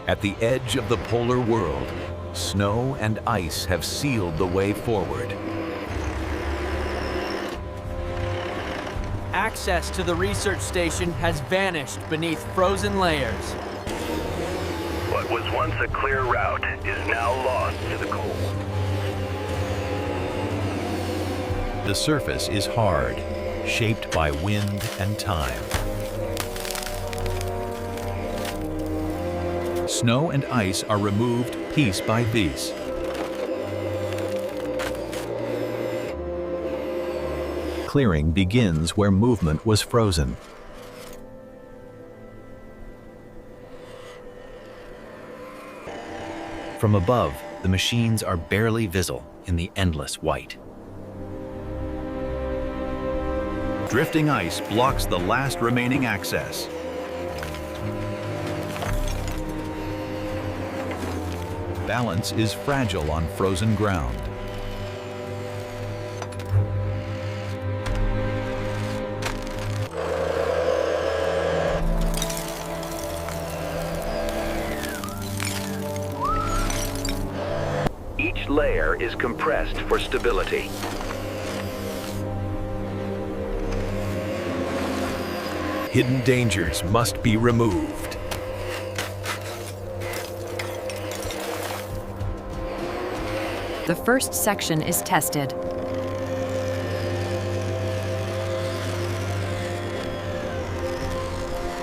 At the edge of the polar world, snow and ice have sealed the way forward. Access to the research station has vanished beneath frozen layers. What was once a clear route is now lost to the cold. The surface is hard, shaped by wind and time. Snow and ice are removed piece by piece. Clearing begins where movement was frozen. From above, the machines are barely visible in the endless white. Drifting ice blocks the last remaining access. Balance is fragile on frozen ground. Each layer is compressed for stability. Hidden dangers must be removed. The first section is tested.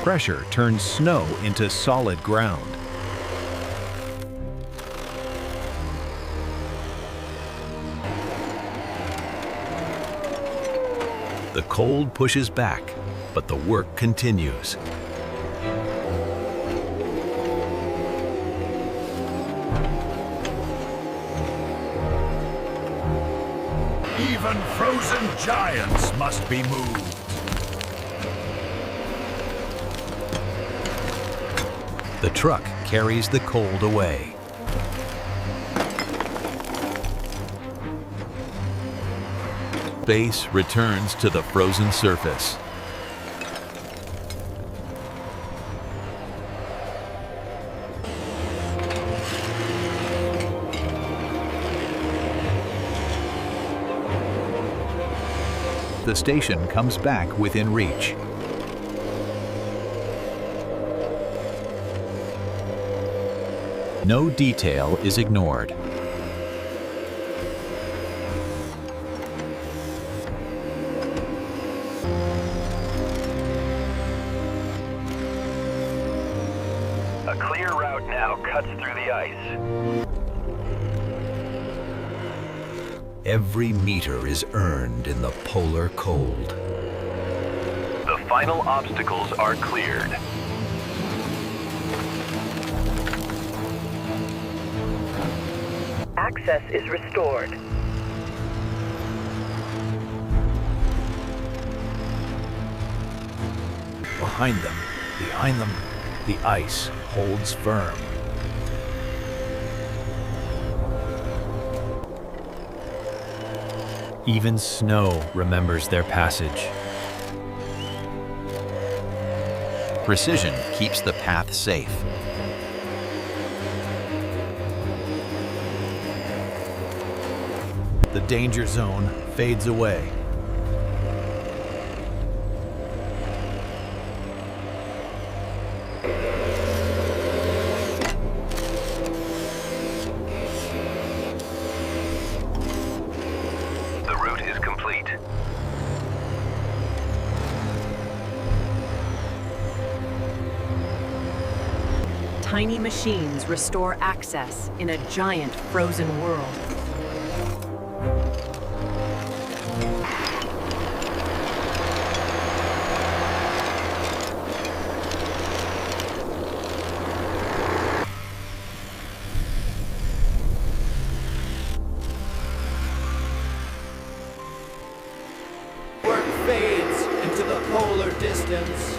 Pressure turns snow into solid ground. The cold pushes back, but the work continues. Even frozen giants must be moved. The truck carries the cold away. Base returns to the frozen surface. The station comes back within reach. No detail is ignored. A clear route now cuts through the ice. Every meter is earned in the polar cold. The final obstacles are cleared. Access is restored. Behind them, the ice holds firm. Even snow remembers their passage. Precision keeps the path safe. The danger zone fades away. The route is complete. Tiny machines restore access in a giant frozen world. Work fades into the polar distance.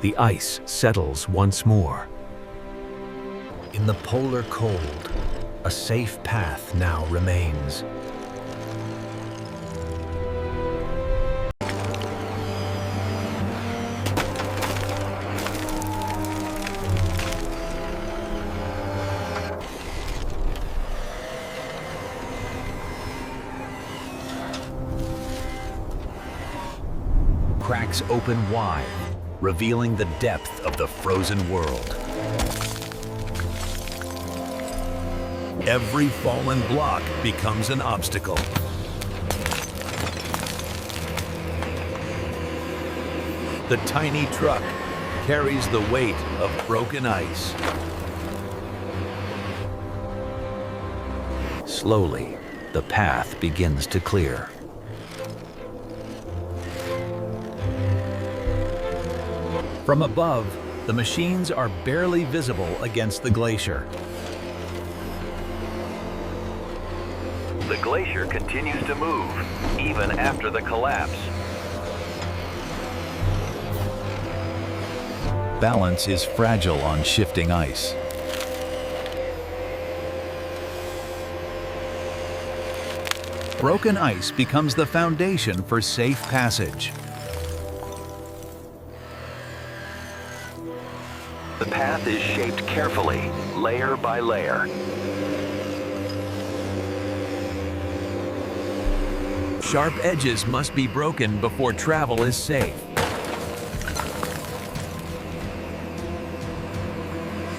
The ice settles once more. In the polar cold, a safe path now remains. cracks open wide, revealing the depth of the frozen world. Every fallen block becomes an obstacle. The tiny truck carries the weight of broken ice. Slowly, the path begins to clear. From above, the machines are barely visible against the glacier. The glacier continues to move, even after the collapse. Balance is fragile on shifting ice. Broken ice becomes the foundation for safe passage. The path is shaped carefully, layer by layer. Sharp edges must be broken before travel is safe.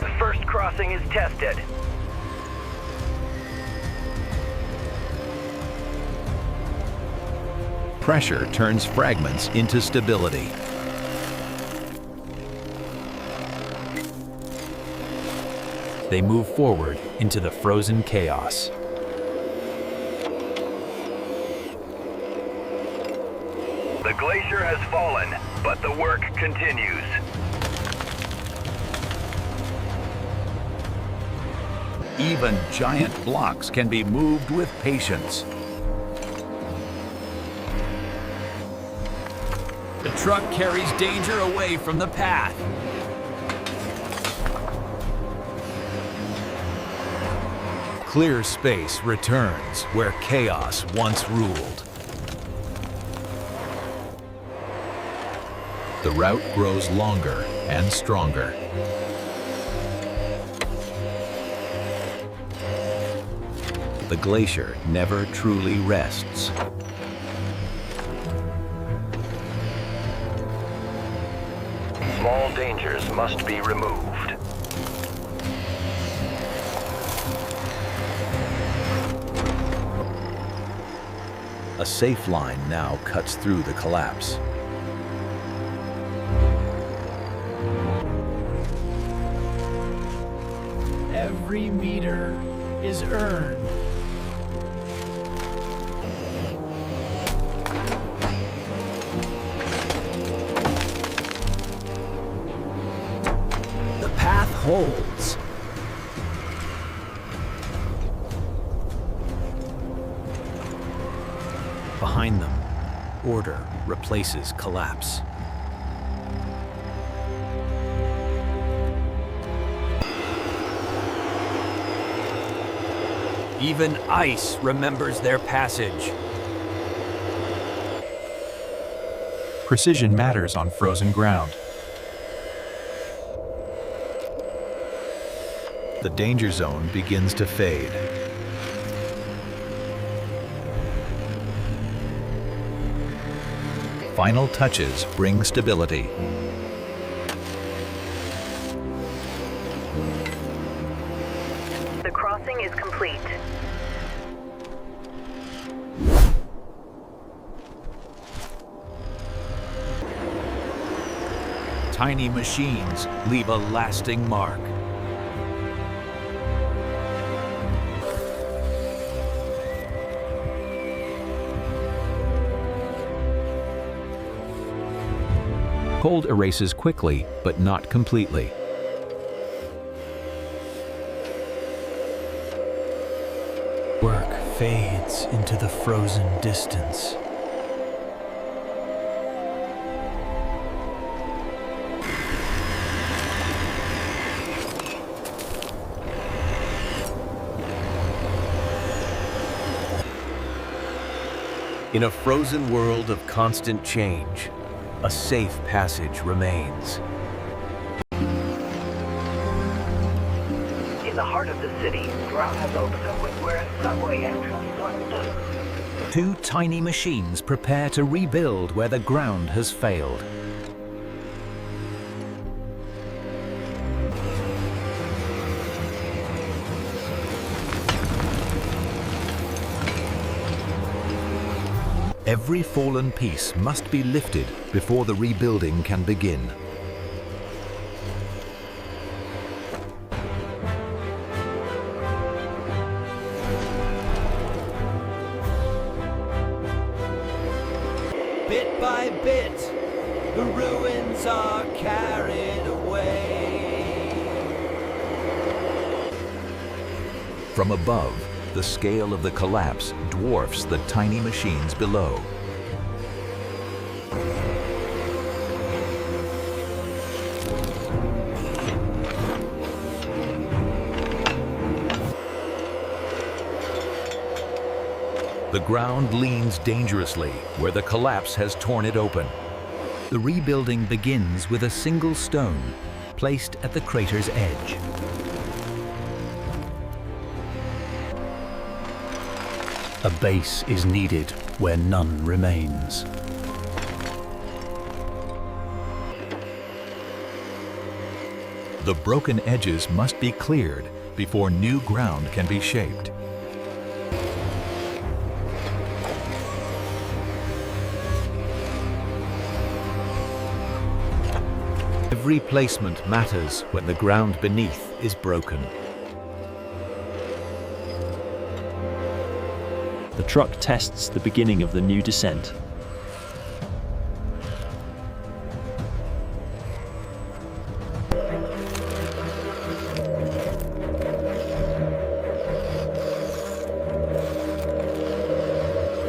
The first crossing is tested. Pressure turns fragments into stability. They move forward into the frozen chaos. The glacier has fallen, but the work continues. Even giant blocks can be moved with patience. The truck carries danger away from the path. Clear space returns where chaos once ruled. The route grows longer and stronger. The glacier never truly rests. Small dangers must be removed. A safe line now cuts through the collapse. Every meter is earned. The path holds. Behind them, order replaces collapse. Even ice remembers their passage. Precision matters on frozen ground. The danger zone begins to fade. Final touches bring stability. The crossing is complete. Tiny machines leave a lasting mark. Cold erases quickly, but not completely. Work fades into the frozen distance. In a frozen world of constant change, a safe passage remains. In the heart of the city, ground has opened up with where a subway entrance once stood. Two tiny machines prepare to rebuild where the ground has failed. Every fallen piece must be lifted before the rebuilding can begin. Bit by bit, the ruins are carried away. From above, the scale of the collapse dwarfs the tiny machines below. The ground leans dangerously where the collapse has torn it open. The rebuilding begins with a single stone placed at the crater's edge. A base is needed where none remains. The broken edges must be cleared before new ground can be shaped. Every placement matters when the ground beneath is broken. The truck tests the beginning of the new descent.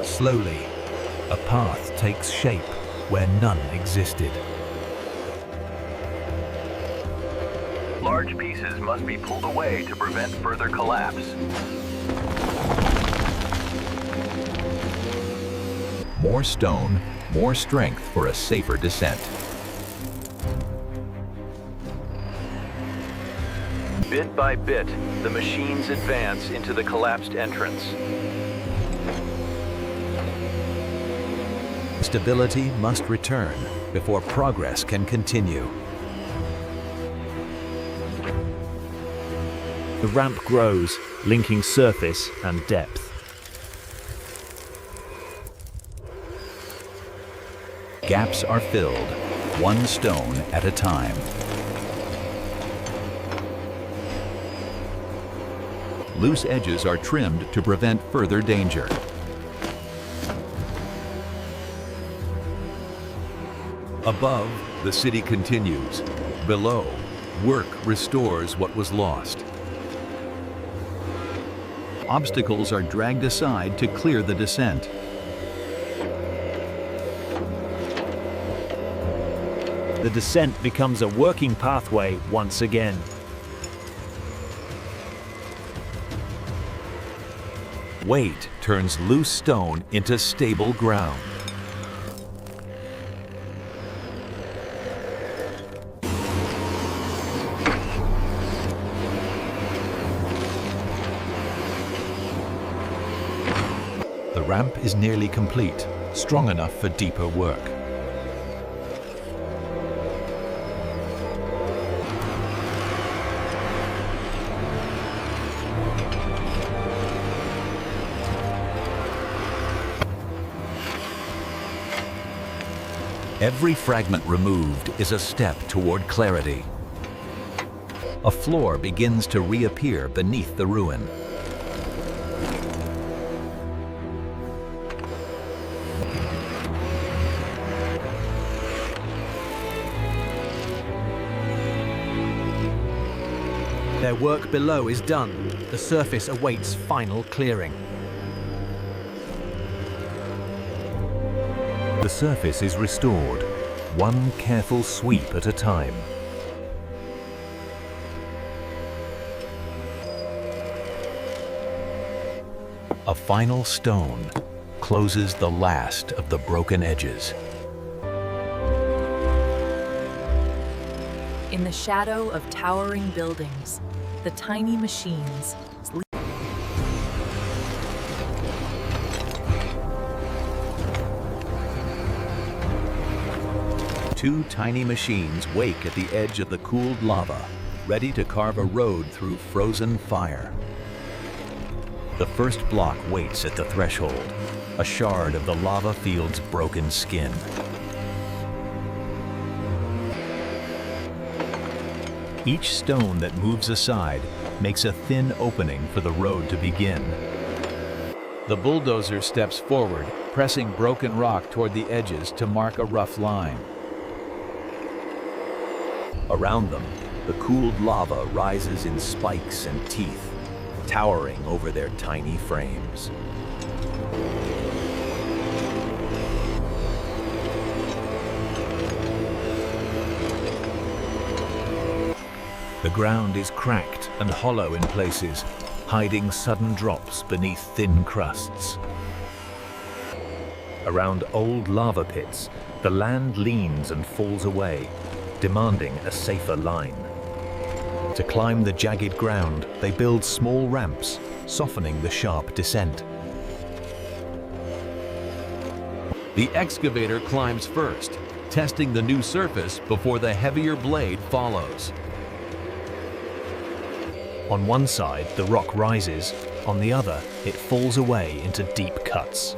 Slowly, a path takes shape where none existed. Large pieces must be pulled away to prevent further collapse. More stone, more strength for a safer descent. Bit by bit, the machines advance into the collapsed entrance. Stability must return before progress can continue. The ramp grows, linking surface and depth. Gaps are filled, one stone at a time. Loose edges are trimmed to prevent further danger. Above, the city continues. Below, work restores what was lost. Obstacles are dragged aside to clear the descent. The descent becomes a working pathway once again. Weight turns loose stone into stable ground. The ramp is nearly complete, strong enough for deeper work. Every fragment removed is a step toward clarity. A floor begins to reappear beneath the ruin. Their work below is done. The surface awaits final clearing. The surface is restored, one careful sweep at a time. A final stone closes the last of the broken edges. In the shadow of towering buildings, the tiny machines Two tiny machines wake at the edge of the cooled lava, ready to carve a road through frozen fire. The first block waits at the threshold, a shard of the lava field's broken skin. Each stone that moves aside makes a thin opening for the road to begin. The bulldozer steps forward, pressing broken rock toward the edges to mark a rough line. Around them, the cooled lava rises in spikes and teeth, towering over their tiny frames. The ground is cracked and hollow in places, hiding sudden drops beneath thin crusts. Around old lava pits, the land leans and falls away, demanding a safer line. To climb the jagged ground, they build small ramps, softening the sharp descent. The excavator climbs first, testing the new surface before the heavier blade follows. On one side, the rock rises. On the other, it falls away into deep cuts.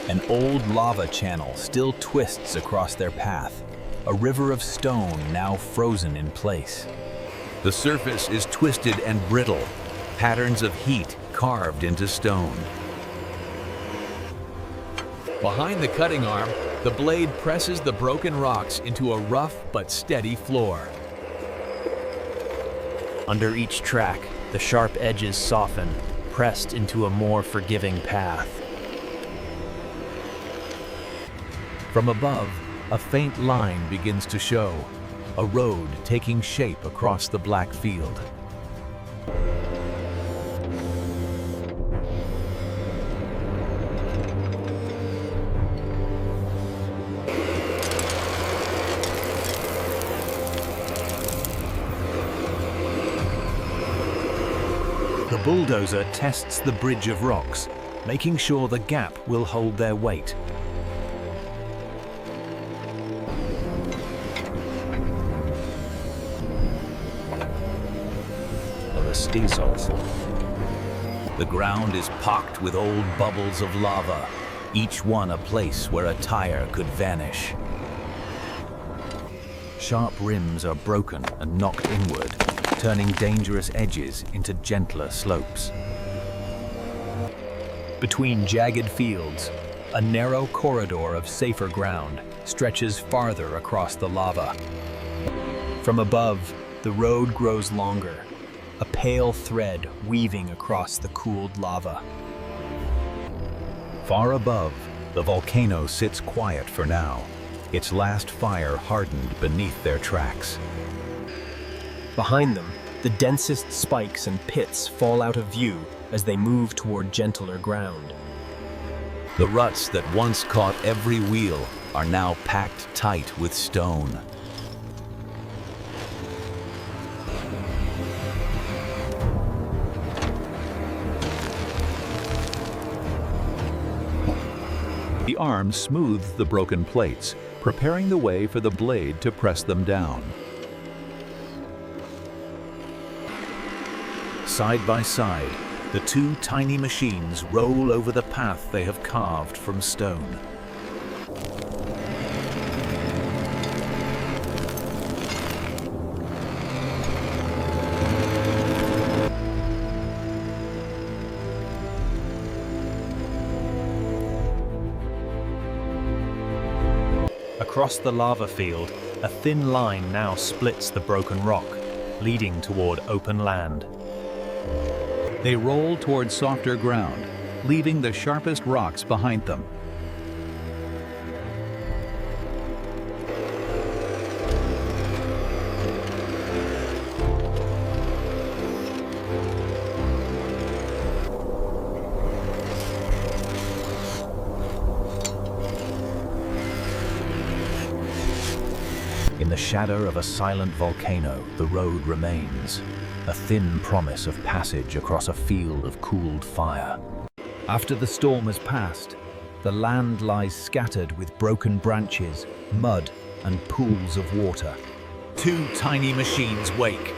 An old lava channel still twists across their path, a river of stone now frozen in place. The surface is twisted and brittle, patterns of heat carved into stone. Behind the cutting arm, the blade presses the broken rocks into a rough but steady floor. Under each track, the sharp edges soften, pressed into a more forgiving path. From above, a faint line begins to show, a road taking shape across the black field. The bulldozer tests the bridge of rocks, making sure the gap will hold their weight. The ground is pocked with old bubbles of lava, each one a place where a tire could vanish. Sharp rims are broken and knocked inward, turning dangerous edges into gentler slopes. Between jagged fields, a narrow corridor of safer ground stretches farther across the lava. From above, the road grows longer, a pale thread weaving across the cooled lava. Far above, the volcano sits quiet for now, its last fire hardened beneath their tracks. Behind them, the densest spikes and pits fall out of view as they move toward gentler ground. The ruts that once caught every wheel are now packed tight with stone. The arm smooths the broken plates, preparing the way for the blade to press them down. Side by side, the two tiny machines roll over the path they have carved from stone. Across the lava field, a thin line now splits the broken rock, leading toward open land. They roll toward softer ground, leaving the sharpest rocks behind them. In the shadow of a silent volcano, the road remains, a thin promise of passage across a field of cooled fire. After the storm has passed, The land lies scattered with broken branches, mud, and pools of water. Two tiny machines wake,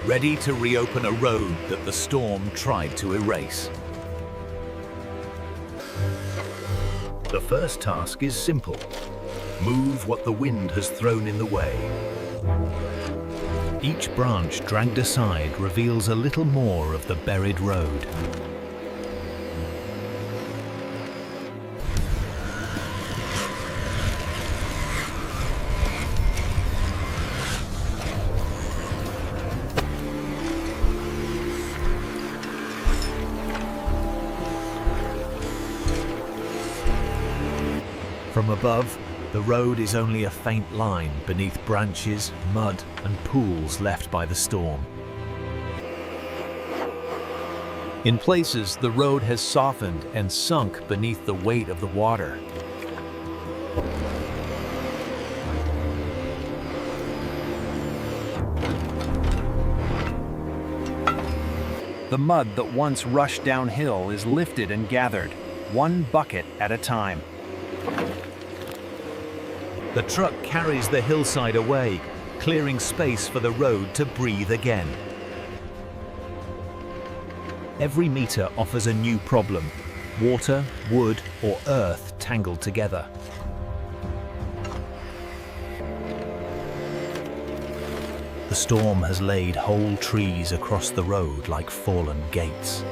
ready to reopen a road that the storm tried to erase. The first task is simple. Move what the wind has thrown in the way. Each branch dragged aside reveals a little more of the buried road. From above, the road is only a faint line beneath branches, mud, and pools left by the storm. In places, the road has softened and sunk beneath the weight of the water. The mud that once rushed downhill is lifted and gathered, one bucket at a time. The truck carries the hillside away, clearing space for the road to breathe again. Every meter offers a new problem: water, wood, or earth tangled together. The storm has laid whole trees across the road like fallen gates.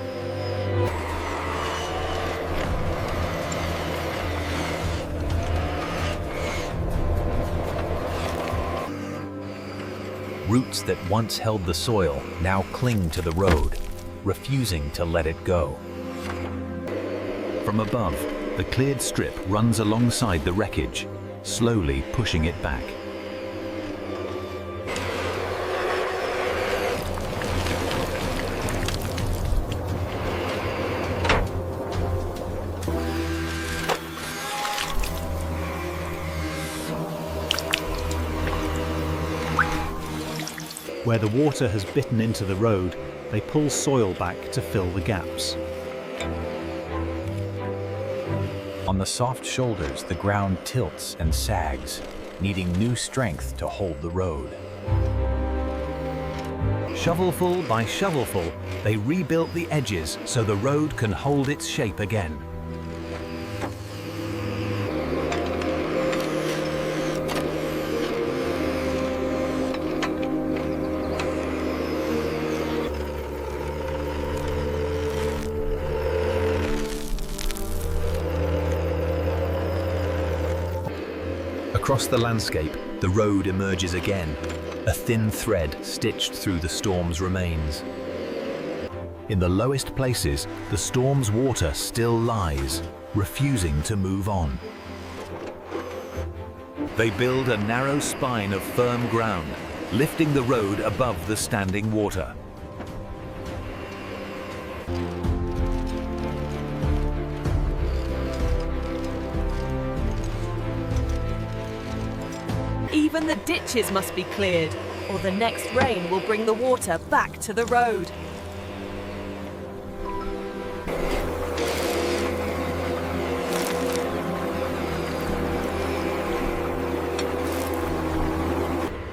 Roots that once held the soil now cling to the road, refusing to let it go. From above, the cleared strip runs alongside the wreckage, slowly pushing it back. Where the water has bitten into the road, they pull soil back to fill the gaps. On the soft shoulders, the ground tilts and sags, needing new strength to hold the road. Shovelful by shovelful, they rebuilt the edges so the road can hold its shape again. Across the landscape, the road emerges again, a thin thread stitched through the storm's remains. In the lowest places, the storm's water still lies, refusing to move on. They build a narrow spine of firm ground, lifting the road above the standing water. Even the ditches must be cleared, or the next rain will bring the water back to the road.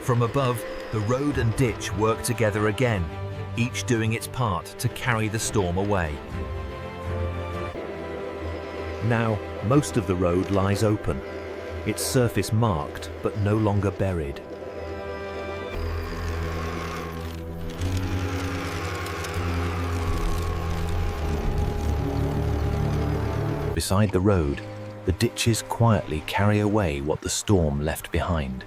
From above, the road and ditch work together again, each doing its part to carry the storm away. Now, most of the road lies open, its surface marked but no longer buried. Beside the road, the ditches quietly carry away what the storm left behind.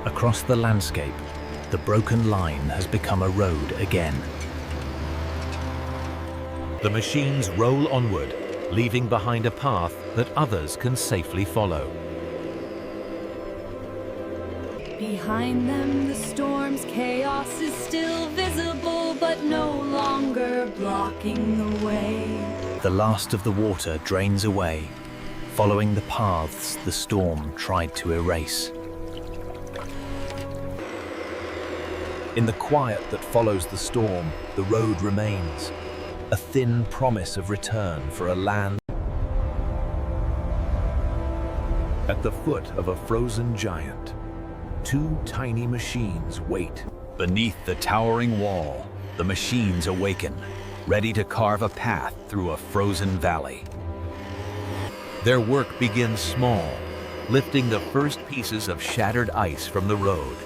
Across the landscape, the broken line has become a road again. The machines roll onward, leaving behind a path that others can safely follow. Behind them, the storm's chaos is still visible, but no longer blocking the way. The last of the water drains away, following the paths the storm tried to erase. In the quiet that follows the storm, the road remains, a thin promise of return for a land. At the foot of a frozen giant, two tiny machines wait. Beneath the towering wall, the machines awaken, ready to carve a path through a frozen valley. Their work begins small, lifting the first pieces of shattered ice from the road.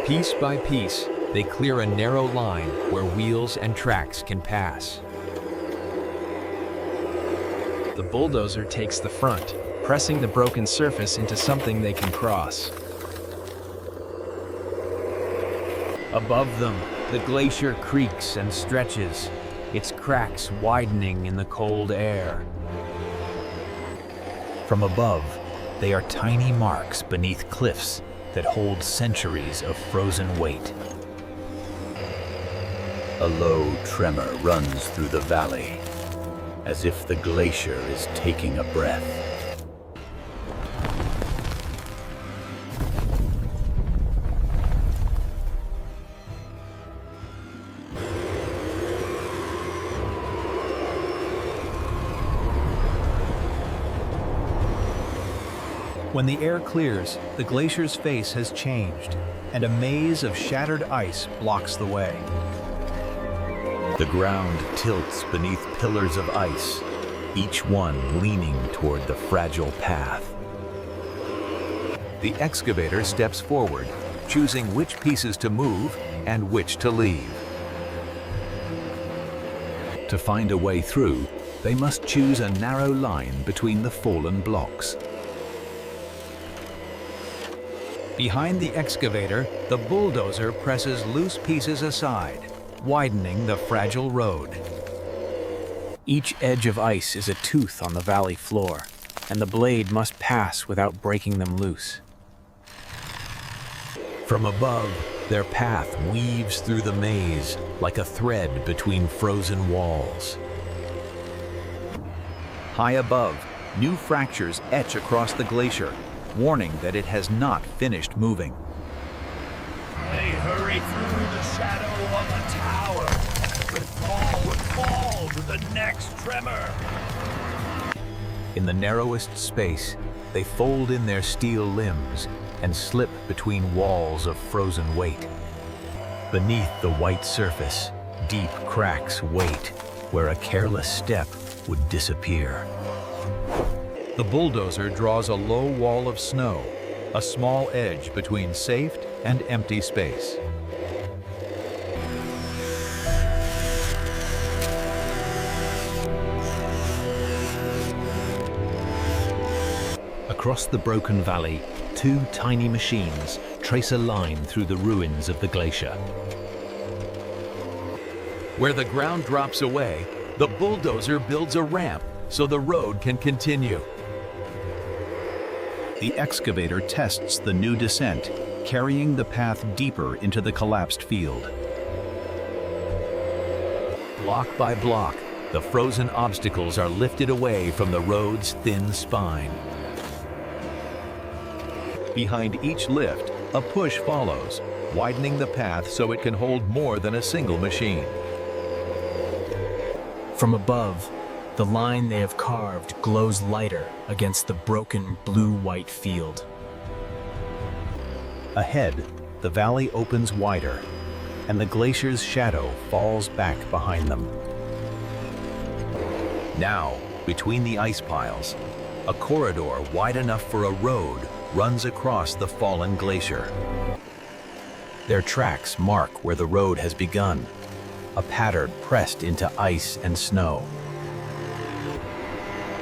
Piece by piece, they clear a narrow line where wheels and tracks can pass. The bulldozer takes the front, pressing the broken surface into something they can cross. Above them, the glacier creaks and stretches, its cracks widening in the cold air. From above, they are tiny marks beneath cliffs that hold centuries of frozen weight. A low tremor runs through the valley, as if the glacier is taking a breath. When the air clears, the glacier's face has changed, and a maze of shattered ice blocks the way. The ground tilts beneath pillars of ice, each one leaning toward the fragile path. The excavator steps forward, choosing which pieces to move and which to leave. To find a way through, they must choose a narrow line between the fallen blocks. Behind the excavator, the bulldozer presses loose pieces aside, widening the fragile road. Each edge of ice is a tooth on the valley floor, and the blade must pass without breaking them loose. From above, their path weaves through the maze like a thread between frozen walls. High above, new fractures etch across the glacier, warning that it has not finished moving. They hurry through the shadow of a tower. Would fall to the next tremor. In the narrowest space, they fold in their steel limbs and slip between walls of frozen weight. Beneath the white surface, deep cracks wait, where a careless step would disappear. The bulldozer draws a low wall of snow, a small edge between safe and empty space. Across the broken valley, two tiny machines trace a line through the ruins of the glacier. Where the ground drops away, the bulldozer builds a ramp so the road can continue. The excavator tests the new descent, carrying the path deeper into the collapsed field. Block by block, the frozen obstacles are lifted away from the road's thin spine. Behind each lift, a push follows, widening the path so it can hold more than a single machine. From above, the line they have carved glows lighter against the broken blue-white field. Ahead, the valley opens wider, and the glacier's shadow falls back behind them. Now, between the ice piles, a corridor wide enough for a road runs across the fallen glacier. Their tracks mark where the road has begun, a pattern pressed into ice and snow.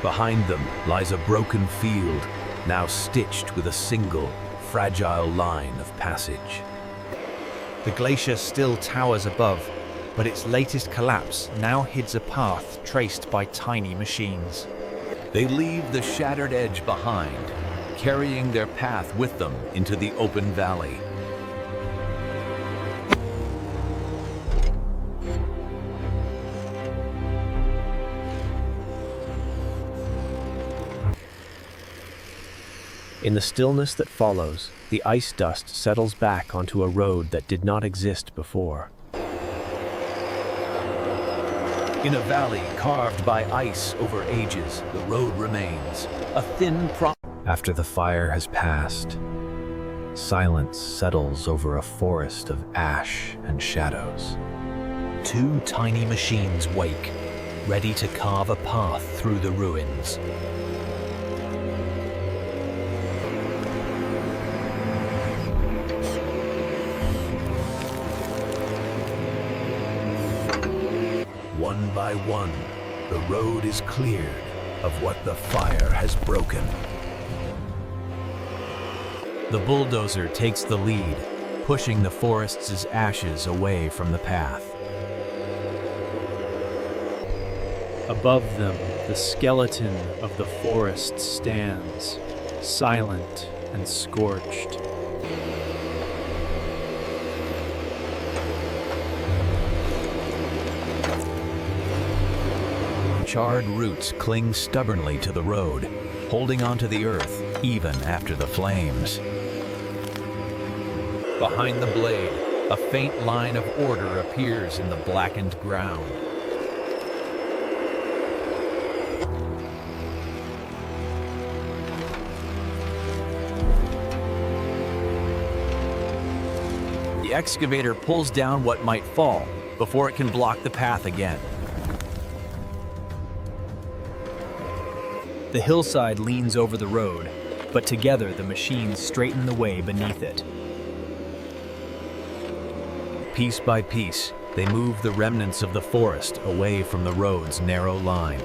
Behind them lies a broken field, now stitched with a single, fragile line of passage. The glacier still towers above, but its latest collapse now hides a path traced by tiny machines. They leave the shattered edge behind, carrying their path with them into the open valley. In the stillness that follows, the ice dust settles back onto a road that did not exist before. In a valley carved by ice over ages, the road remains, a thin After the fire has passed, silence settles over a forest of ash and shadows. Two tiny machines wake, ready to carve a path through the ruins. One by one, the road is cleared of what the fire has broken. The bulldozer takes the lead, pushing the forest's ashes away from the path. Above them, the skeleton of the forest stands, silent and scorched. Charred roots cling stubbornly to the road, holding onto the earth even after the flames. Behind the blade, a faint line of order appears in the blackened ground. The excavator pulls down what might fall before it can block the path again. The hillside leans over the road, but together the machines straighten the way beneath it. Piece by piece, they move the remnants of the forest away from the road's narrow line.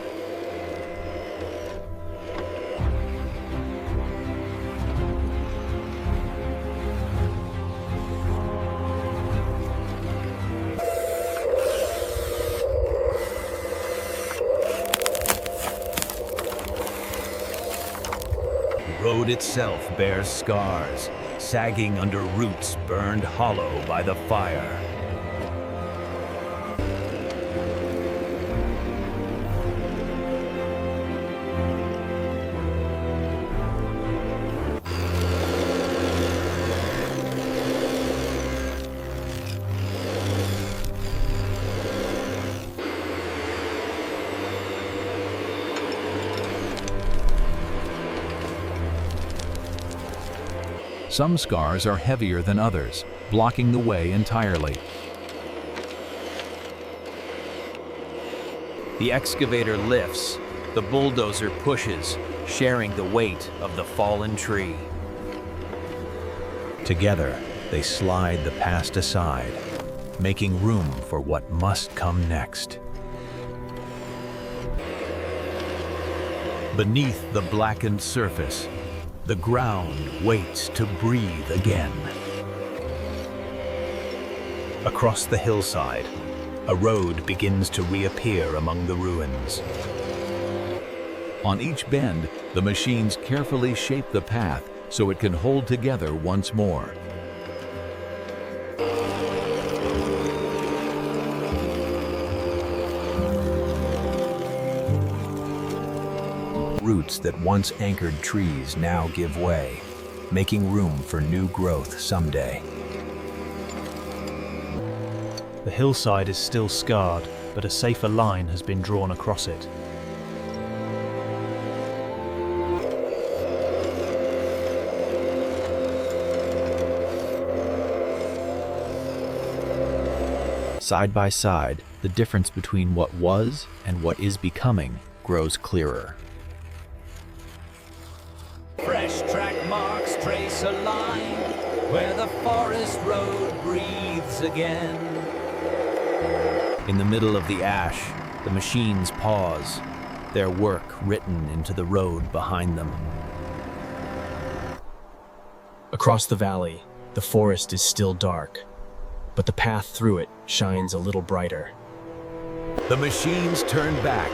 The road itself bears scars, sagging under roots burned hollow by the fire. Some scars are heavier than others, blocking the way entirely. The excavator lifts, the bulldozer pushes, sharing the weight of the fallen tree. Together, they slide the past aside, making room for what must come next. Beneath the blackened surface, the ground waits to breathe again. Across the hillside, a road begins to reappear among the ruins. On each bend, the machines carefully shape the path so it can hold together once more. Roots that once anchored trees now give way, making room for new growth someday. The hillside is still scarred, but a safer line has been drawn across it. Side by side, the difference between what was and what is becoming grows clearer. Fresh track marks trace a line where the forest road breathes again. In the middle of the ash, the machines pause, their work written into the road behind them. Across the valley, the forest is still dark, but the path through it shines a little brighter. The machines turn back,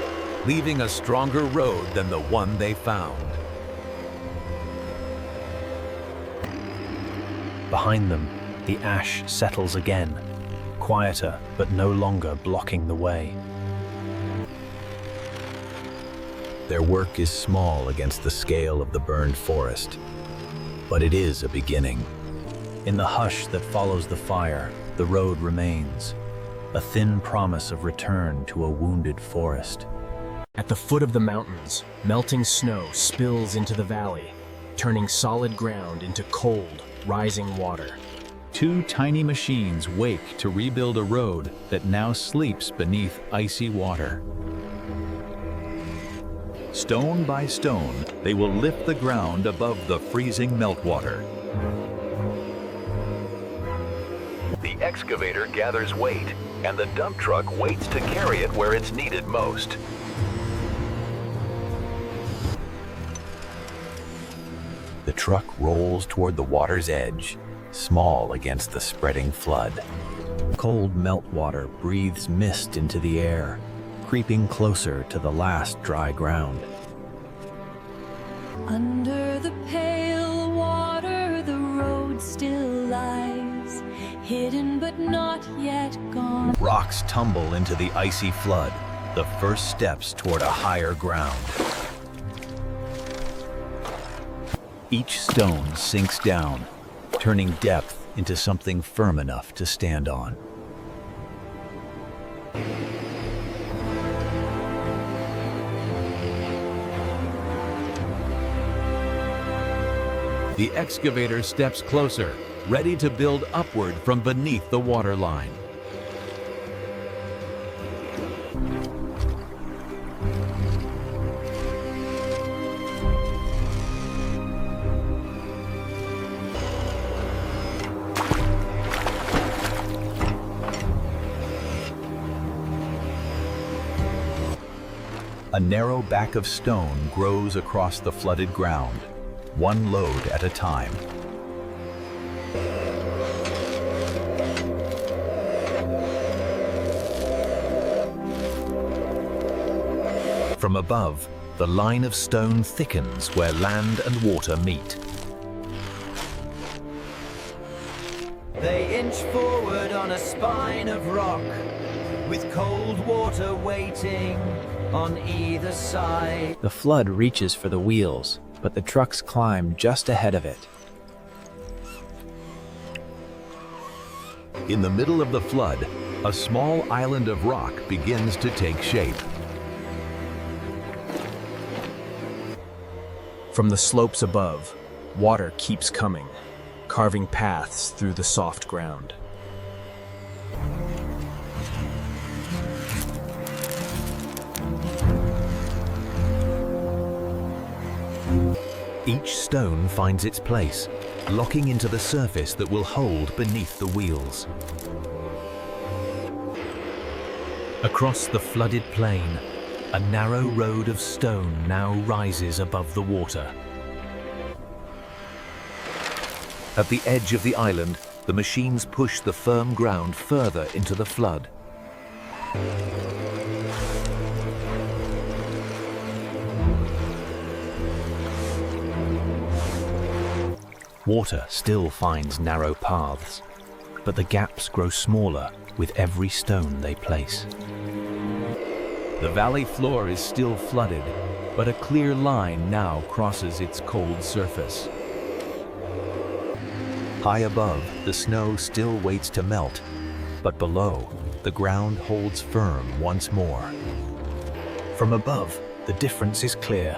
leaving a stronger road than the one they found. Behind them, the ash settles again, quieter but no longer blocking the way. Their work is small against the scale of the burned forest, but it is a beginning. In the hush that follows the fire, the road remains, a thin promise of return to a wounded forest. At the foot of the mountains, melting snow spills into the valley, turning solid ground into cold, rising water. Two tiny machines wake to rebuild a road that now sleeps beneath icy water. Stone by stone, they will lift the ground above the freezing meltwater. The excavator gathers weight, and the dump truck waits to carry it where it's needed most. The truck rolls toward the water's edge, small against the spreading flood. Cold meltwater breathes mist into the air, creeping closer to the last dry ground. Under the pale water, the road still lies, hidden but not yet gone. Rocks tumble into the icy flood, the first steps toward a higher ground. Each stone sinks down, turning depth into something firm enough to stand on. The excavator steps closer, ready to build upward from beneath the waterline. A narrow back of stone grows across the flooded ground, one load at a time. From above, the line of stone thickens where land and water meet. They inch forward on a spine of rock, with cold water waiting on either side. The flood reaches for the wheels, but the trucks climb just ahead of it. In the middle of the flood, a small island of rock begins to take shape. From the slopes above, water keeps coming, carving paths through the soft ground. Each stone finds its place, locking into the surface that will hold beneath the wheels. Across the flooded plain, a narrow road of stone now rises above the water. At the edge of the island, the machines push the firm ground further into the flood. Water still finds narrow paths, but the gaps grow smaller with every stone they place. The valley floor is still flooded, but a clear line now crosses its cold surface. High above, the snow still waits to melt, but below, the ground holds firm once more. From above, the difference is clear.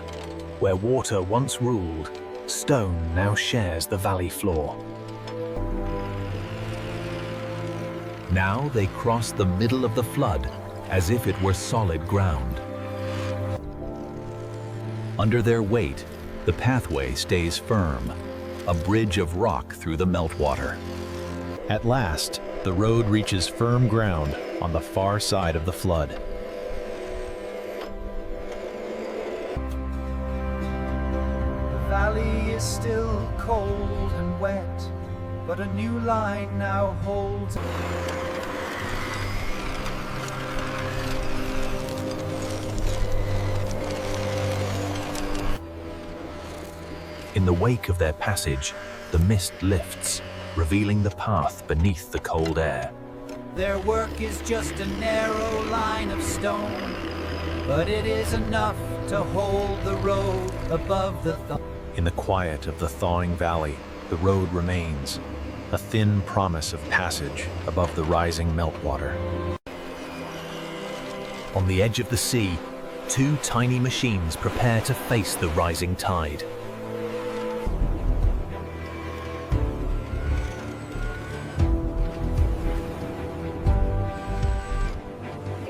Where water once ruled, stone now shares the valley floor. Now they cross the middle of the flood as if it were solid ground. Under their weight, the pathway stays firm, a bridge of rock through the meltwater. At last, the road reaches firm ground on the far side of the flood. The valley is still cold and wet, but a new line now holds. In the wake of their passage, the mist lifts, revealing the path beneath the cold air. Their work is just a narrow line of stone, but it is enough to hold the road above the In the quiet of the thawing valley, the road remains, a thin promise of passage above the rising meltwater. On the edge of the sea, two tiny machines prepare to face the rising tide.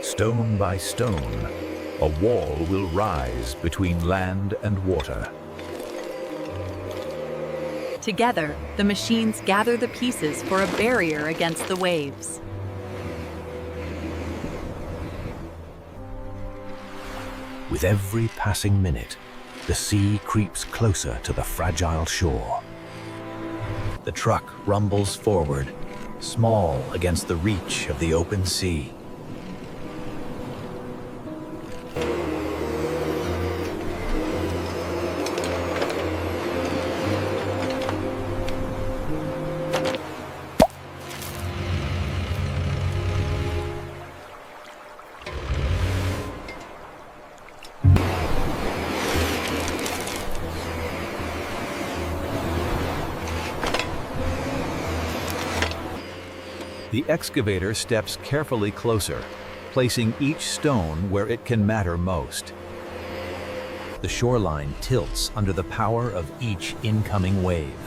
Stone by stone, a wall will rise between land and water. Together, the machines gather the pieces for a barrier against the waves. With every passing minute, the sea creeps closer to the fragile shore. The truck rumbles forward, small against the reach of the open sea. The excavator steps carefully closer, placing each stone where it can matter most. The shoreline tilts under the power of each incoming wave.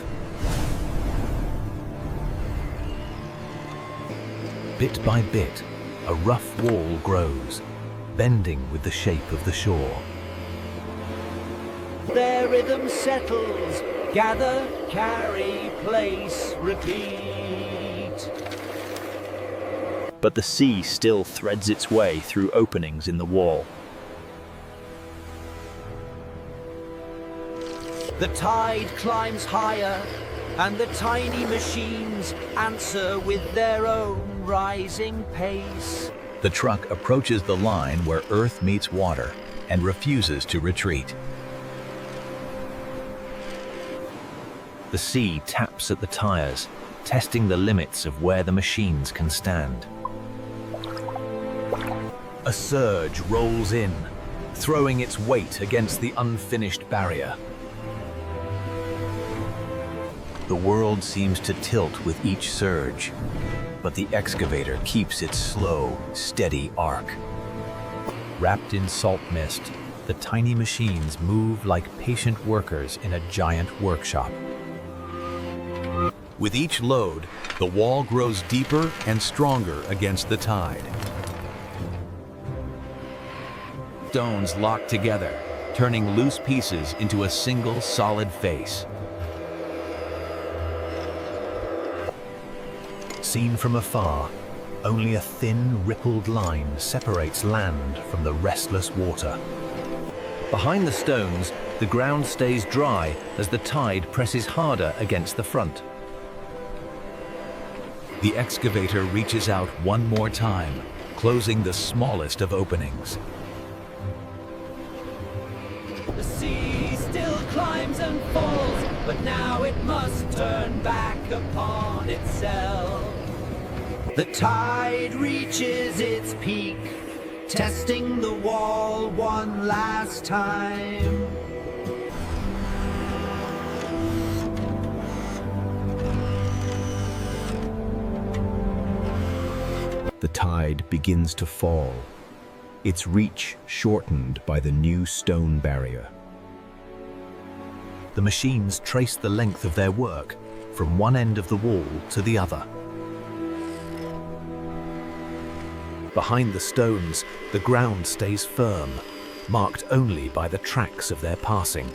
Bit by bit, a rough wall grows, bending with the shape of the shore. Their rhythm settles, gather, carry, place, repeat. But the sea still threads its way through openings in the wall. The tide climbs higher, and the tiny machines answer with their own rising pace. The truck approaches the line where earth meets water and refuses to retreat. The sea taps at the tires, testing the limits of where the machines can stand. A surge rolls in, throwing its weight against the unfinished barrier. The world seems to tilt with each surge, but the excavator keeps its slow, steady arc. Wrapped in salt mist, the tiny machines move like patient workers in a giant workshop. With each load, the wall grows deeper and stronger against the tide. Stones lock together, turning loose pieces into a single solid face. Seen from afar, only a thin, rippled line separates land from the restless water. Behind the stones, the ground stays dry as the tide presses harder against the front. The excavator reaches out one more time, closing the smallest of openings. The sea still climbs and falls, but now it must turn back upon itself. The tide reaches its peak, testing the wall one last time. The tide begins to fall, its reach shortened by the new stone barrier. The machines trace the length of their work from one end of the wall to the other. Behind the stones, the ground stays firm, marked only by the tracks of their passing.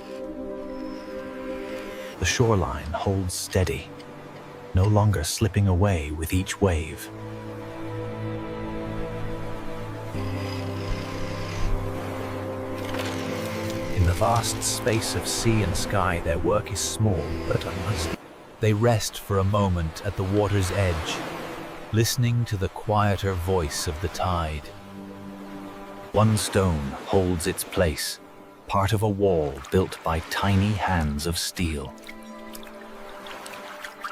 The shoreline holds steady, no longer slipping away with each wave. In the vast space of sea and sky, their work is small but unresting. They rest for a moment at the water's edge, listening to the quieter voice of the tide. One stone holds its place, part of a wall built by tiny hands of steel.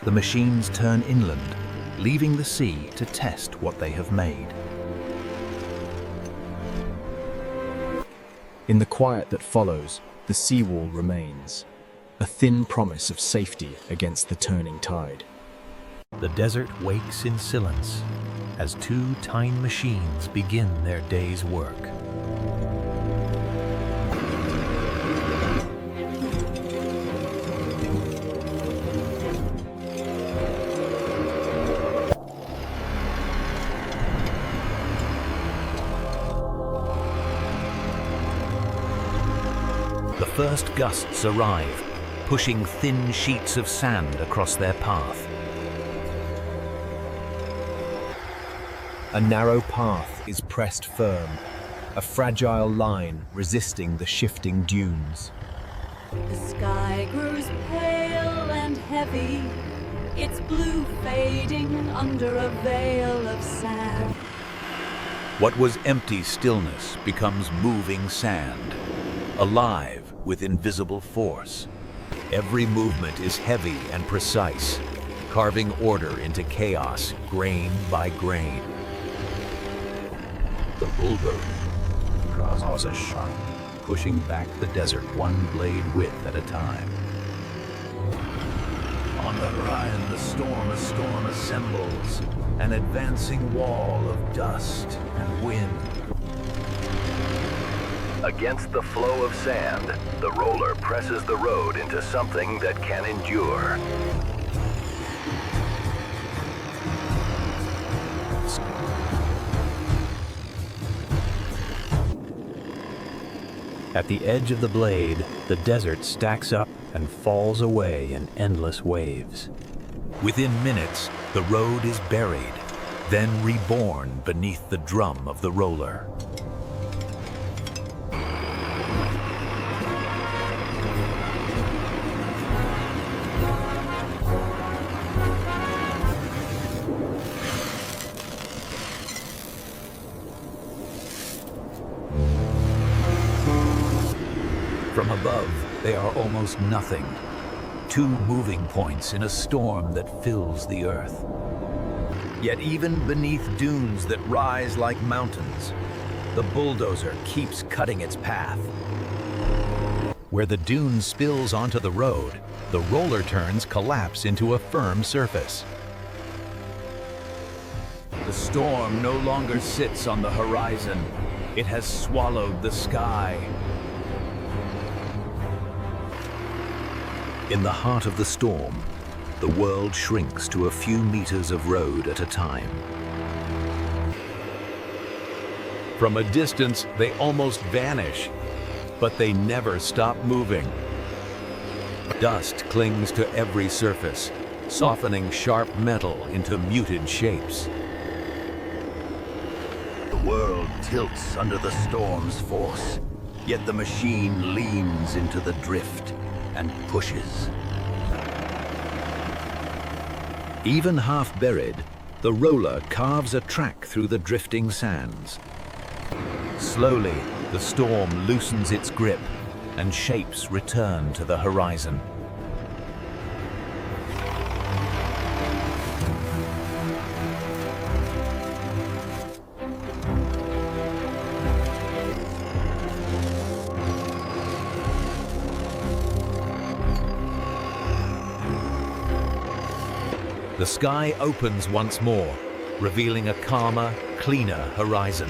The machines turn inland, leaving the sea to test what they have made. In the quiet that follows, the seawall remains, a thin promise of safety against the turning tide. The desert wakes in silence, as two tiny machines begin their day's work. The first gusts arrive, pushing thin sheets of sand across their path. A narrow path is pressed firm, a fragile line resisting the shifting dunes. The sky grows pale and heavy, its blue fading under a veil of sand. What was empty stillness becomes moving sand, alive with invisible force. Every movement is heavy and precise, carving order into chaos, grain by grain. The bulldozer draws a sharp, pushing back the desert one blade width at a time. On the horizon, the storm assembles, an advancing wall of dust and wind. Against the flow of sand, the roller presses the road into something that can endure. At the edge of the blade, the desert stacks up and falls away in endless waves. Within minutes, the road is buried, then reborn beneath the drum of the roller. From above, they are almost nothing. Two moving points in a storm that fills the earth. Yet even beneath dunes that rise like mountains, the bulldozer keeps cutting its path. Where the dune spills onto the road, the roller turns collapse into a firm surface. The storm no longer sits on the horizon. It has swallowed the sky. In the heart of the storm, the world shrinks to a few meters of road at a time. From a distance, they almost vanish, but they never stop moving. Dust clings to every surface, softening sharp metal into muted shapes. The world tilts under the storm's force, yet the machine leans into the drift and pushes. Even half buried, the roller carves a track through the drifting sands. Slowly, the storm loosens its grip, and shapes return to the horizon. The sky opens once more, revealing a calmer, cleaner horizon.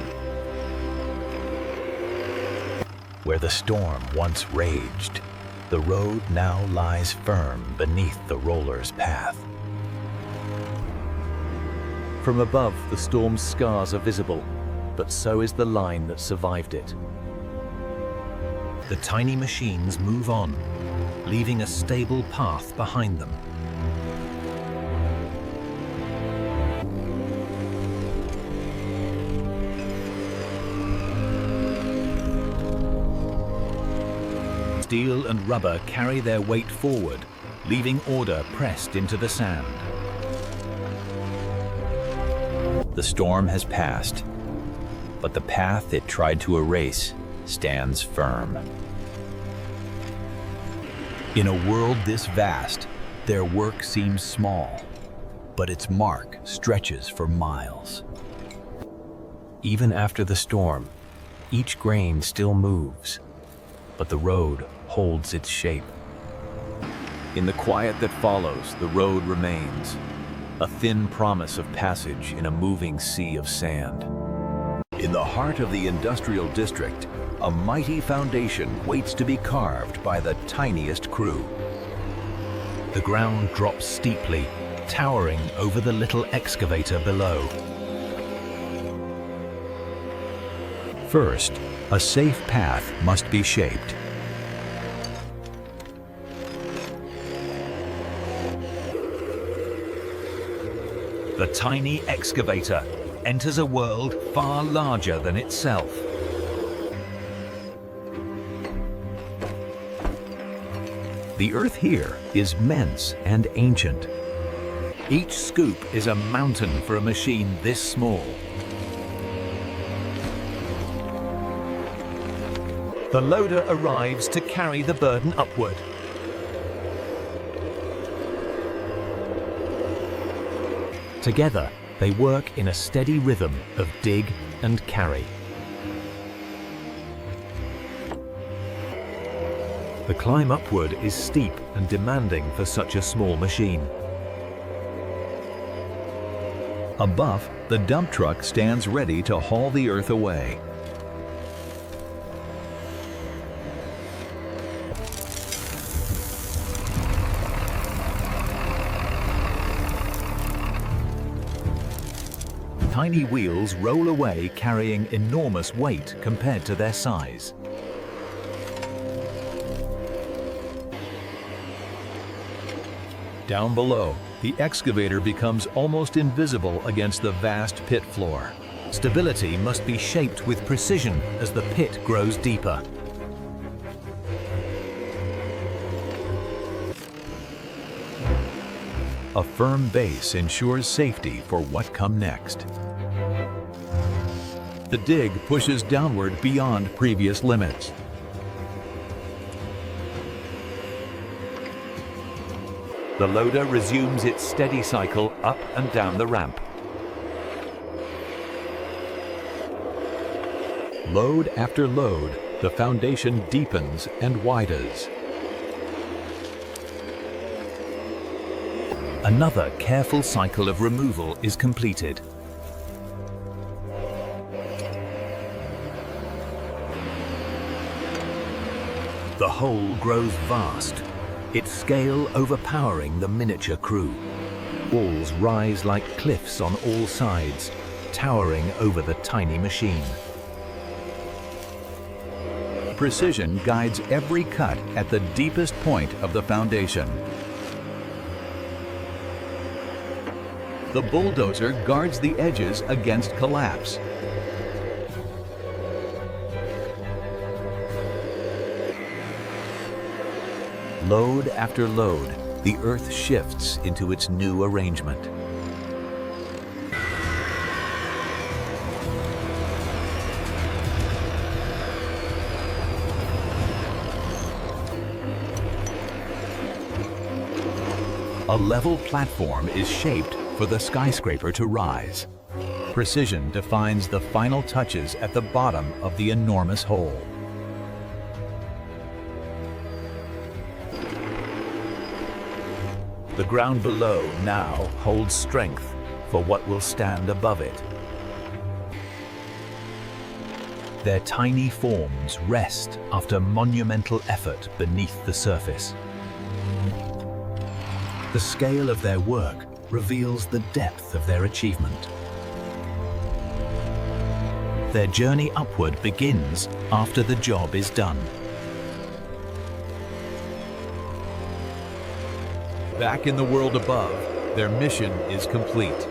Where the storm once raged, the road now lies firm beneath the roller's path. From above, the storm's scars are visible, but so is the line that survived it. The tiny machines move on, leaving a stable path behind them. Steel and rubber carry their weight forward, leaving order pressed into the sand. The storm has passed, but the path it tried to erase stands firm. In a world this vast, their work seems small, but its mark stretches for miles. Even after the storm, each grain still moves, but the road holds its shape. In the quiet that follows, the road remains, a thin promise of passage in a moving sea of sand. In the heart of the industrial district, a mighty foundation waits to be carved by the tiniest crew. The ground drops steeply, towering over the little excavator below. First, a safe path must be shaped. The tiny excavator enters a world far larger than itself. The earth here is immense and ancient. Each scoop is a mountain for a machine this small. The loader arrives to carry the burden upward. Together, they work in a steady rhythm of dig and carry. The climb upward is steep and demanding for such a small machine. Above, the dump truck stands ready to haul the earth away. Tiny wheels roll away carrying enormous weight compared to their size. Down below, the excavator becomes almost invisible against the vast pit floor. Stability must be shaped with precision as the pit grows deeper. A firm base ensures safety for what comes next. The dig pushes downward beyond previous limits. The loader resumes its steady cycle up and down the ramp. Load after load, the foundation deepens and widens. Another careful cycle of removal is completed. The hole grows vast, its scale overpowering the miniature crew. Walls rise like cliffs on all sides, towering over the tiny machine. Precision guides every cut at the deepest point of the foundation. The bulldozer guards the edges against collapse. Load after load, the earth shifts into its new arrangement. A level platform is shaped for the skyscraper to rise. Precision defines the final touches at the bottom of the enormous hole. The ground below now holds strength for what will stand above it. Their tiny forms rest after monumental effort beneath the surface. The scale of their work reveals the depth of their achievement. Their journey upward begins after the job is done. Back in the world above, their mission is complete.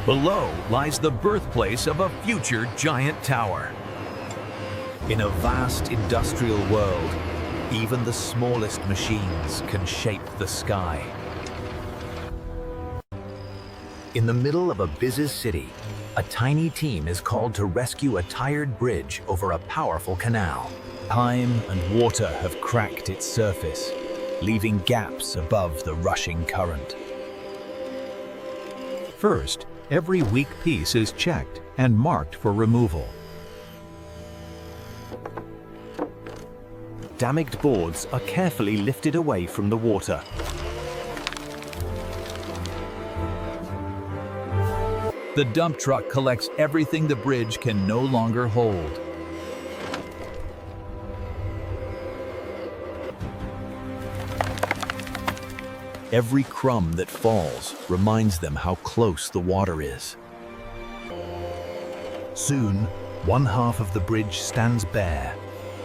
Below lies the birthplace of a future giant tower. In a vast industrial world, even the smallest machines can shape the sky. In the middle of a busy city, a tiny team is called to rescue a tired bridge over a powerful canal. Time and water have cracked its surface, leaving gaps above the rushing current. First, every weak piece is checked and marked for removal. Damaged boards are carefully lifted away from the water. The dump truck collects everything the bridge can no longer hold. Every crumb that falls reminds them how close the water is. Soon, one half of the bridge stands bare,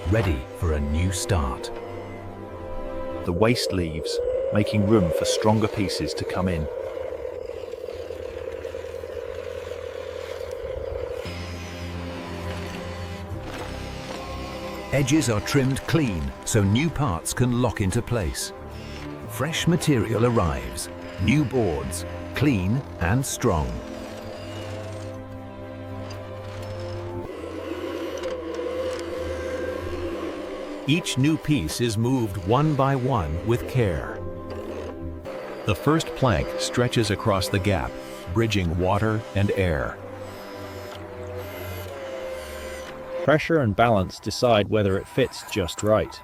ready for a new start. The waste leaves, making room for stronger pieces to come in. Edges are trimmed clean so new parts can lock into place. Fresh material arrives, new boards, clean and strong. Each new piece is moved one by one with care. The first plank stretches across the gap, bridging water and air. Pressure and balance decide whether it fits just right.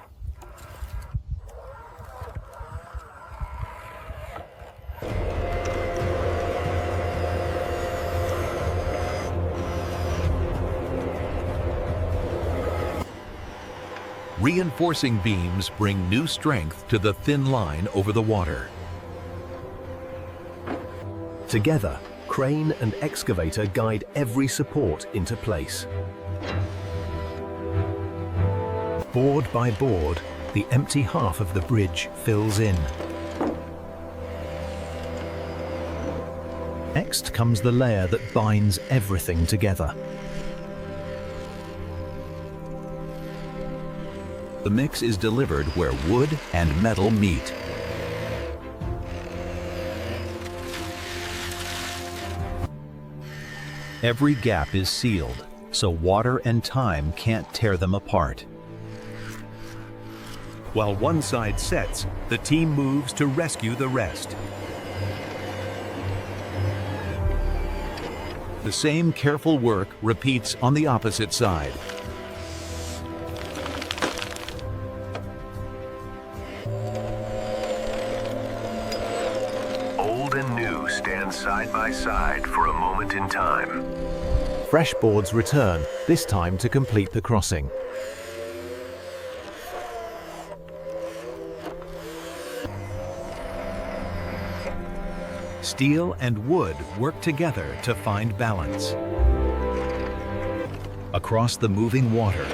Reinforcing beams bring new strength to the thin line over the water. Together, crane and excavator guide every support into place. Board by board, the empty half of the bridge fills in. Next comes the layer that binds everything together. The mix is delivered where wood and metal meet. Every gap is sealed, so water and time can't tear them apart. While one side sets, the team moves to rescue the rest. The same careful work repeats on the opposite side. Old and new stand side by side for a moment in time. Fresh boards return, this time to complete the crossing. Steel and wood work together to find balance. Across the moving water,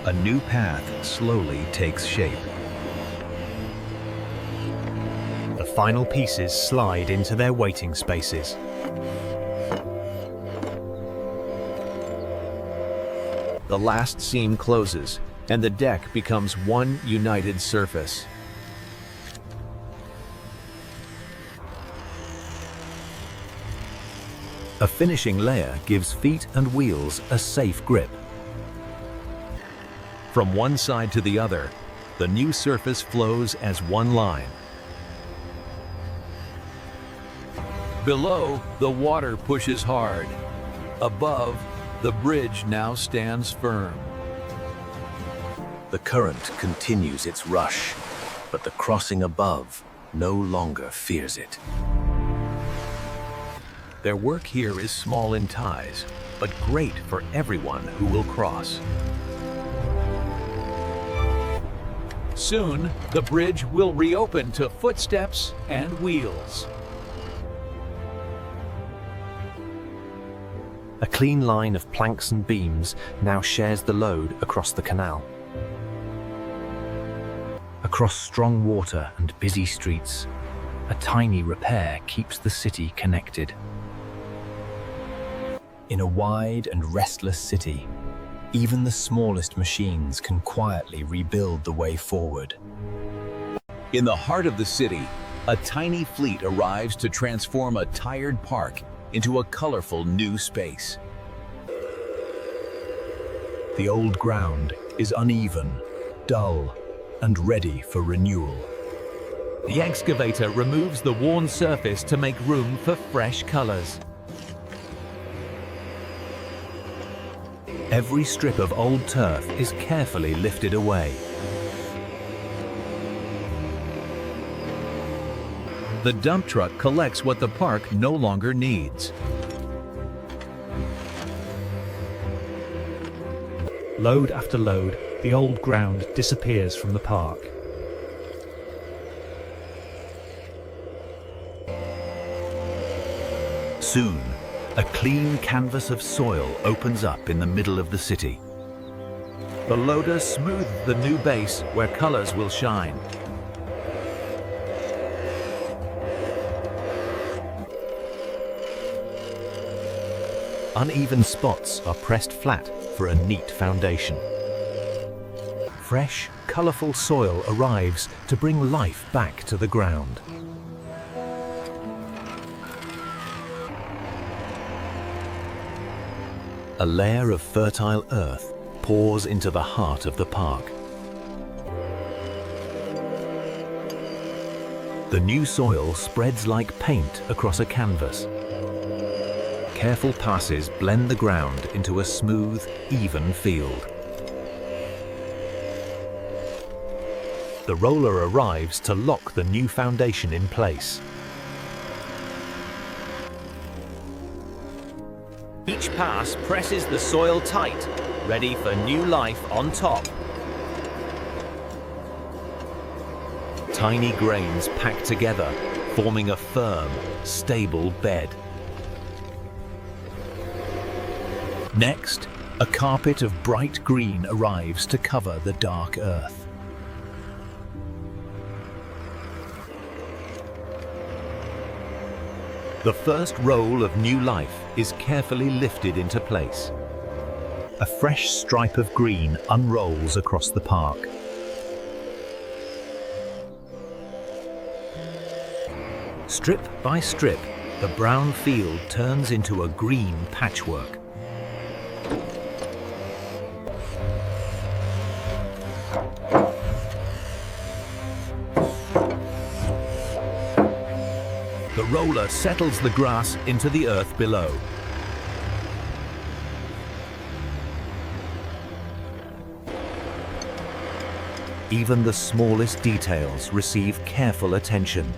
a new path slowly takes shape. The final pieces slide into their waiting spaces. The last seam closes, and the deck becomes one united surface. A finishing layer gives feet and wheels a safe grip. From one side to the other, the new surface flows as one line. Below, the water pushes hard. Above, the bridge now stands firm. The current continues its rush, but the crossing above no longer fears it. Their work here is small in ties, but great for everyone who will cross. Soon, the bridge will reopen to footsteps and wheels. A clean line of planks and beams now shares the load across the canal. Across strong water and busy streets, a tiny repair keeps the city connected. In a wide and restless city, even the smallest machines can quietly rebuild the way forward. In the heart of the city, a tiny fleet arrives to transform a tired park into a colorful new space. The old ground is uneven, dull, and ready for renewal. The excavator removes the worn surface to make room for fresh colors. Every strip of old turf is carefully lifted away. The dump truck collects what the park no longer needs. Load after load, the old ground disappears from the park. Soon, a clean canvas of soil opens up in the middle of the city. The loader smoothed the new base where colors will shine. Uneven spots are pressed flat for a neat foundation. Fresh, colorful soil arrives to bring life back to the ground. A layer of fertile earth pours into the heart of the park. The new soil spreads like paint across a canvas. Careful passes blend the ground into a smooth, even field. The roller arrives to lock the new foundation in place. Each pass presses the soil tight, ready for new life on top. Tiny grains pack together, forming a firm, stable bed. Next, a carpet of bright green arrives to cover the dark earth. The first roll of new life is carefully lifted into place. A fresh stripe of green unrolls across the park. Strip by strip, the brown field turns into a green patchwork. The roller settles the grass into the earth below. Even the smallest details receive careful attention.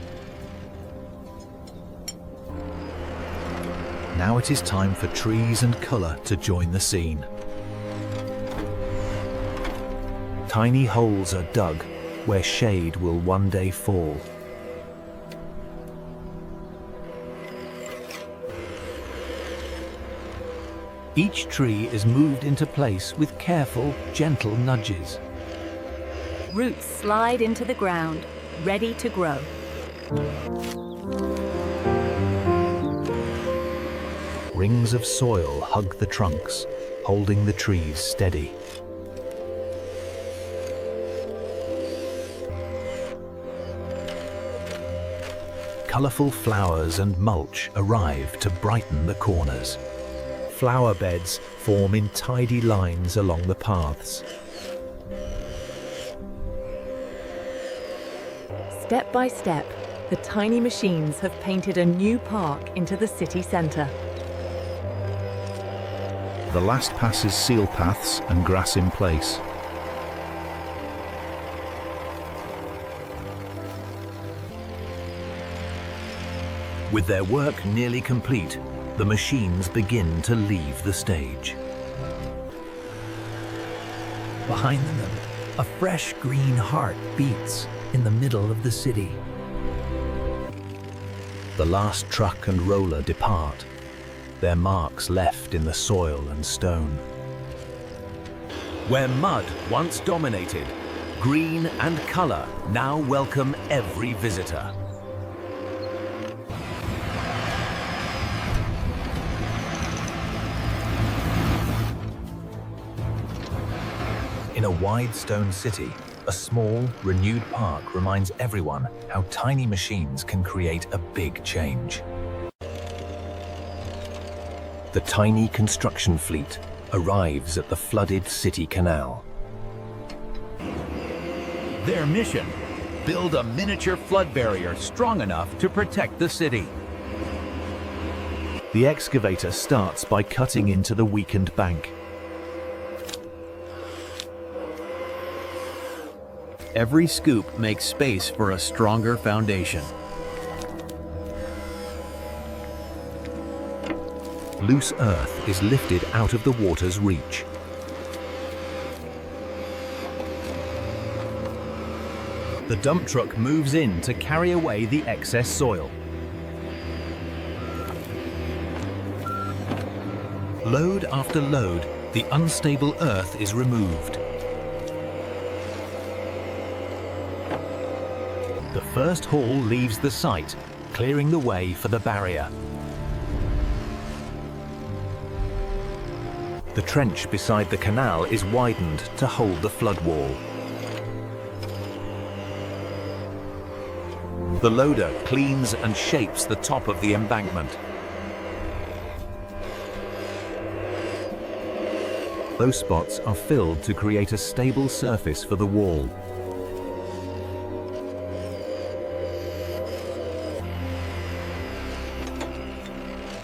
Now it is time for trees and color to join the scene. Tiny holes are dug where shade will one day fall. Each tree is moved into place with careful, gentle nudges. Roots slide into the ground, ready to grow. Rings of soil hug the trunks, holding the trees steady. Colorful flowers and mulch arrive to brighten the corners. Flower beds form in tidy lines along the paths. Step by step, the tiny machines have painted a new park into the city center. The last passes seal paths and grass in place. With their work nearly complete, the machines begin to leave the stage. Behind them, a fresh green heart beats in the middle of the city. The last truck and roller depart, their marks left in the soil and stone. Where mud once dominated, green and color now welcome every visitor. In a wide stone city, a small, renewed park reminds everyone how tiny machines can create a big change. The tiny construction fleet arrives at the flooded city canal. Their mission: build a miniature flood barrier strong enough to protect the city. The excavator starts by cutting into the weakened bank. Every scoop makes space for a stronger foundation. Loose earth is lifted out of the water's reach. The dump truck moves in to carry away the excess soil. Load after load, the unstable earth is removed. The first haul leaves the site, clearing the way for the barrier. The trench beside the canal is widened to hold the flood wall. The loader cleans and shapes the top of the embankment. Those spots are filled to create a stable surface for the wall.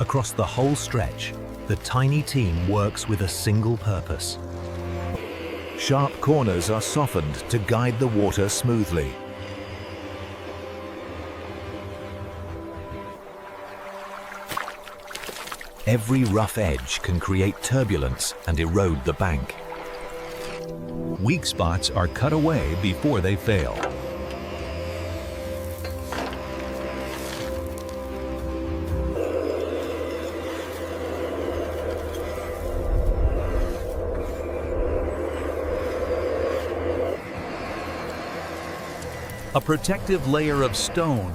Across the whole stretch, the tiny team works with a single purpose. Sharp corners are softened to guide the water smoothly. Every rough edge can create turbulence and erode the bank. Weak spots are cut away before they fail. A protective layer of stone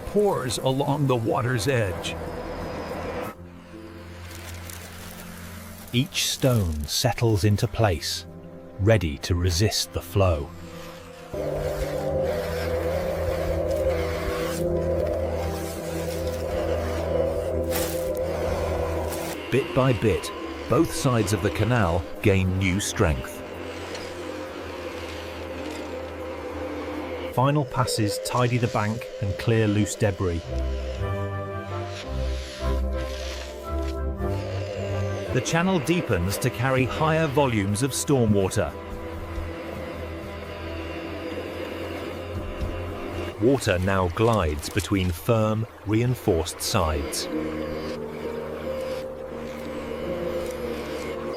pours along the water's edge. Each stone settles into place, ready to resist the flow. Bit by bit, both sides of the canal gain new strength. Final passes tidy the bank and clear loose debris. The channel deepens to carry higher volumes of stormwater. Water now glides between firm, reinforced sides.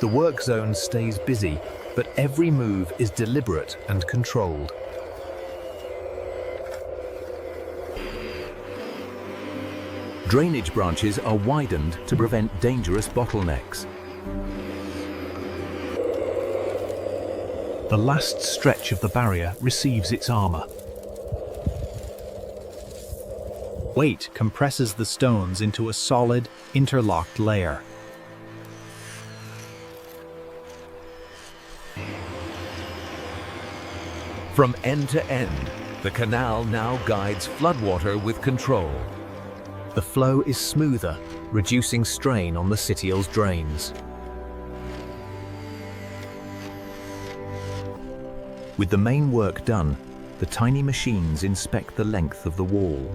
The work zone stays busy, but every move is deliberate and controlled. Drainage branches are widened to prevent dangerous bottlenecks. The last stretch of the barrier receives its armor. Weight compresses the stones into a solid, interlocked layer. From end to end, the canal now guides floodwater with control. The flow is smoother, reducing strain on the Citial's drains. With the main work done, the tiny machines inspect the length of the wall.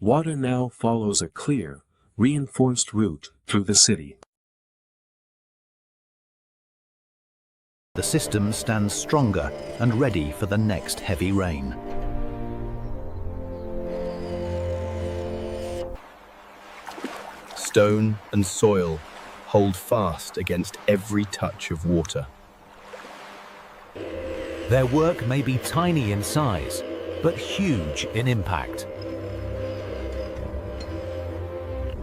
Water now follows a clear, reinforced route through the city. The system stands stronger and ready for the next heavy rain. Stone and soil hold fast against every touch of water. Their work may be tiny in size, but huge in impact.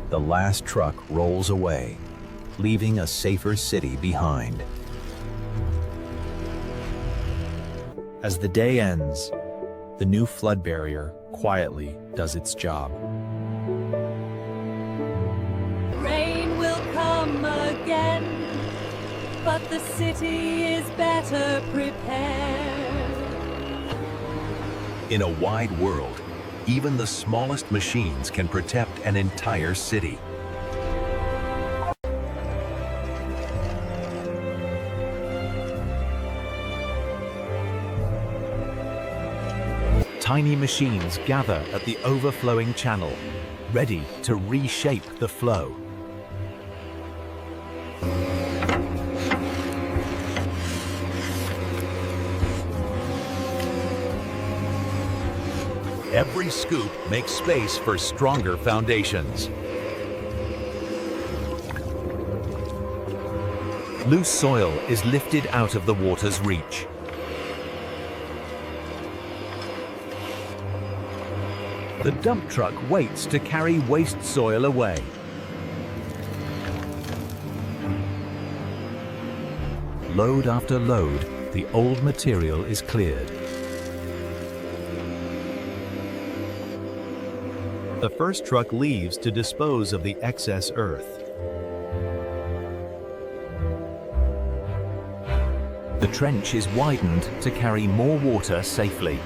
The last truck rolls away, leaving a safer city behind. As the day ends, the new flood barrier quietly does its job. Rain will come again, but the city is better prepared. In a wide world, even the smallest machines can protect an entire city. Tiny machines gather at the overflowing channel, ready to reshape the flow. Every scoop makes space for stronger foundations. Loose soil is lifted out of the water's reach. The dump truck waits to carry waste soil away. Load after load, the old material is cleared. The first truck leaves to dispose of the excess earth. The trench is widened to carry more water safely.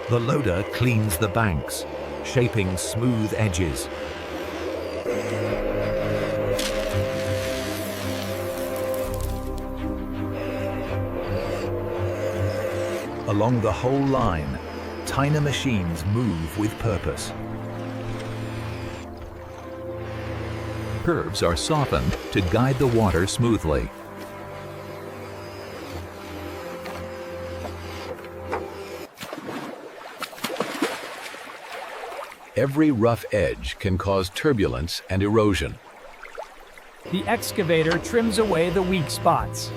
The loader cleans the banks, shaping smooth edges. Along the whole line, tiny machines move with purpose. Curves are softened to guide the water smoothly. Every rough edge can cause turbulence and erosion. The excavator trims away the weak spots.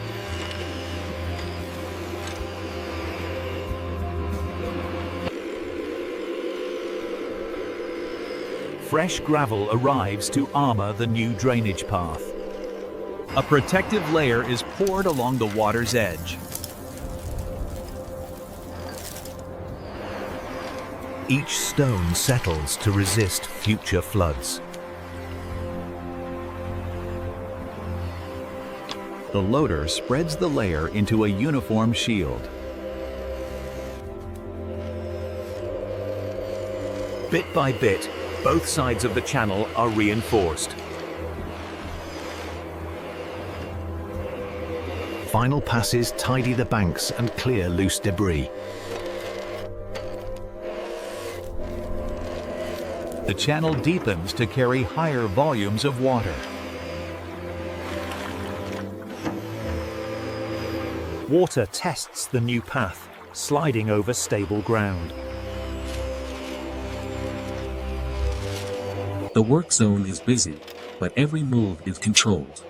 Fresh gravel arrives to armor the new drainage path. A protective layer is poured along the water's edge. Each stone settles to resist future floods. The loader spreads the layer into a uniform shield. Bit by bit, both sides of the channel are reinforced. Final passes tidy the banks and clear loose debris. The channel deepens to carry higher volumes of water. Water tests the new path, sliding over stable ground. The work zone is busy, but every move is controlled.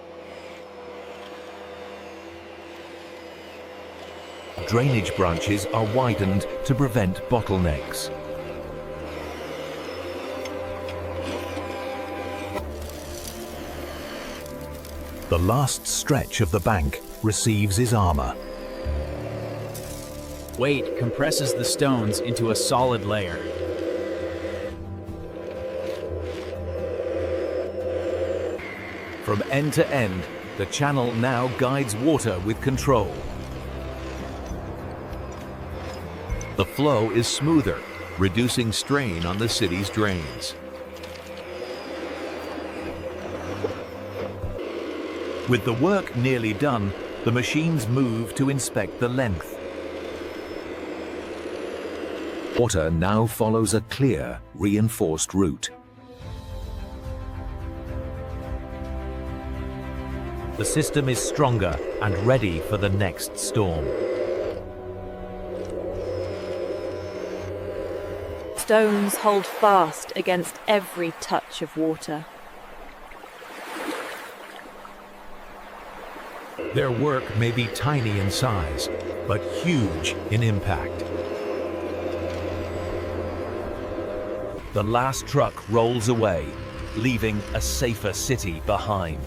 Drainage branches are widened to prevent bottlenecks. The last stretch of the bank receives his armor. Weight compresses the stones into a solid layer. From end to end, the channel now guides water with control. The flow is smoother, reducing strain on the city's drains. With the work nearly done, the machines move to inspect the length. Water now follows a clear, reinforced route. The system is stronger and ready for the next storm. Stones hold fast against every touch of water. Their work may be tiny in size, but huge in impact. The last truck rolls away, leaving a safer city behind.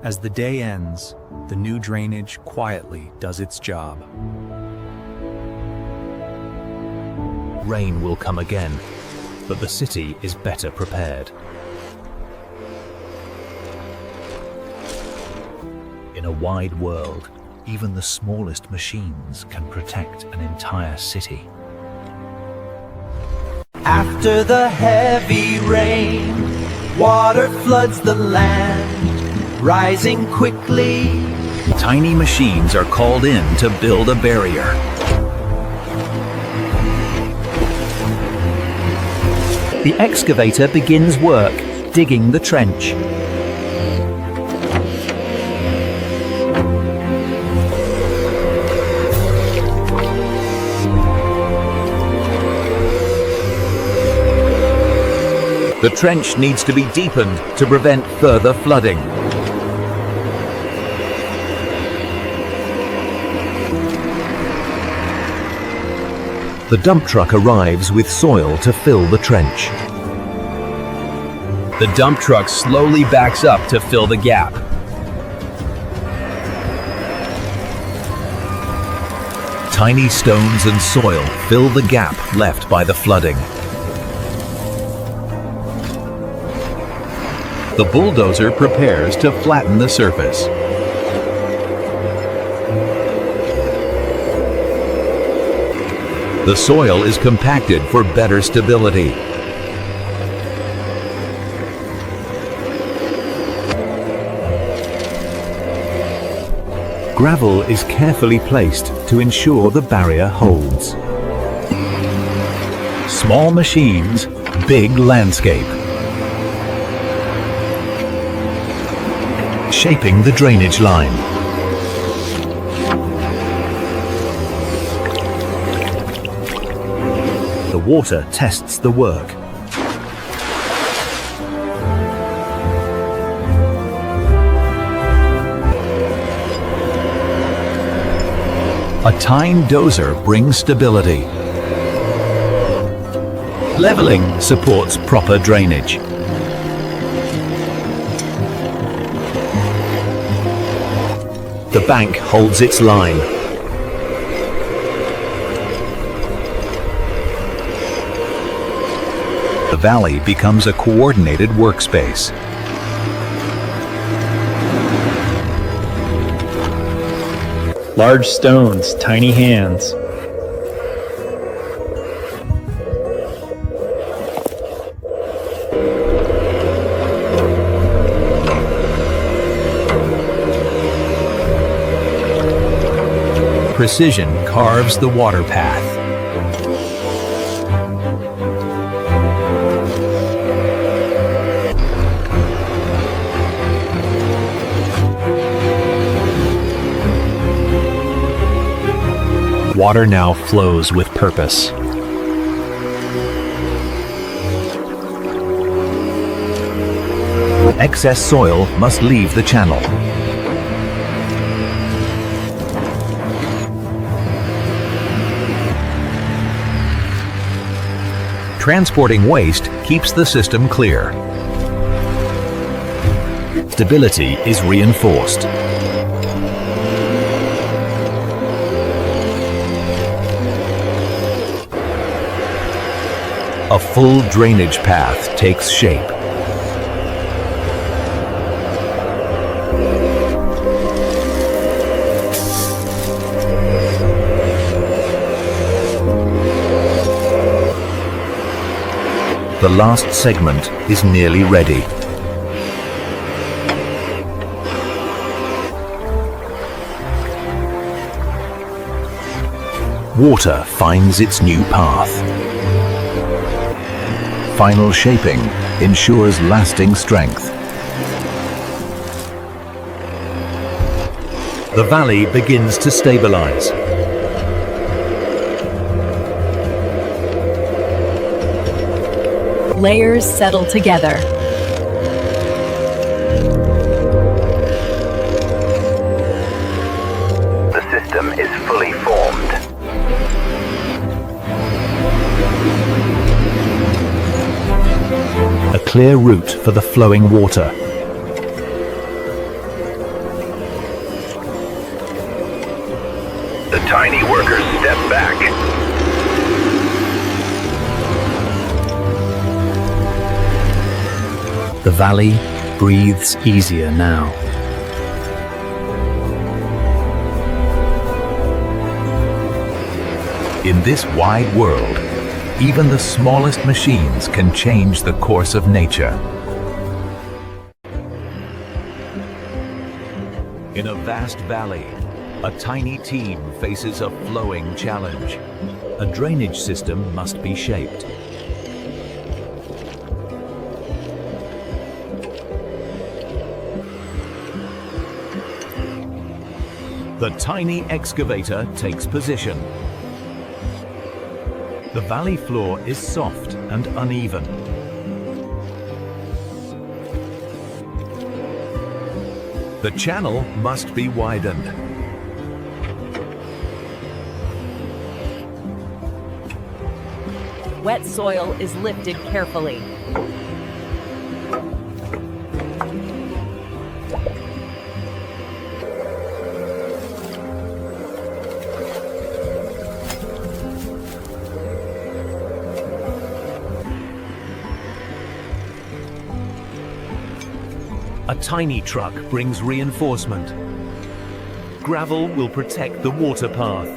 As the day ends, the new drainage quietly does its job. Rain will come again, but the city is better prepared. In a wide world, even the smallest machines can protect an entire city. After the heavy rain, water floods the land, rising quickly. Tiny machines are called in to build a barrier. The excavator begins work, digging the trench. The trench needs to be deepened to prevent further flooding. The dump truck arrives with soil to fill the trench. The dump truck slowly backs up to fill the gap. Tiny stones and soil fill the gap left by the flooding. The bulldozer prepares to flatten the surface. The soil is compacted for better stability. Gravel is carefully placed to ensure the barrier holds. Small machines, big landscape. Shaping the drainage line. The water tests the work. A tine dozer brings stability. Leveling supports proper drainage. The bank holds its line. The valley becomes a coordinated workspace. Large stones, tiny hands. Precision carves the water path. Water now flows with purpose. Excess soil must leave the channel. Transporting waste keeps the system clear. Stability is reinforced. A full drainage path takes shape. The last segment is nearly ready. Water finds its new path. Final shaping ensures lasting strength. The valley begins to stabilize. Layers settle together. The system is fully formed. A clear route for the flowing water. The tiny workers step back. The valley breathes easier now. In this wide world, even the smallest machines can change the course of nature. In a vast valley, a tiny team faces a flowing challenge. A drainage system must be shaped. The tiny excavator takes position. The valley floor is soft and uneven. The channel must be widened. Wet soil is lifted carefully. A tiny truck brings reinforcement. Gravel will protect the water path.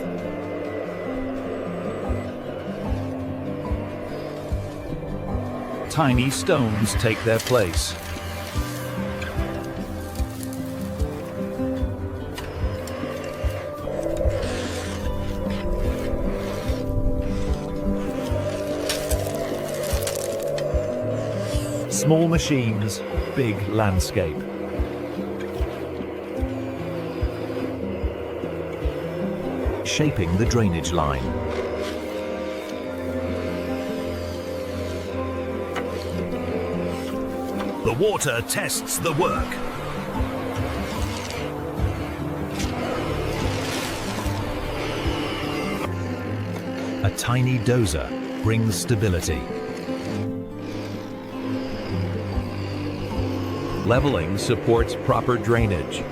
Tiny stones take their place. Small machines, big landscape. Shaping the drainage line. The water tests the work. A tiny dozer brings stability. Leveling supports proper drainage.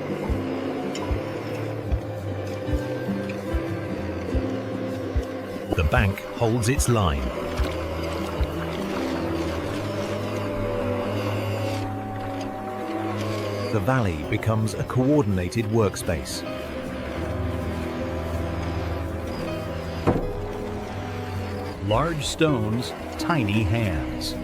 The bank holds its line. The valley becomes a coordinated workspace. Large stones, tiny hands.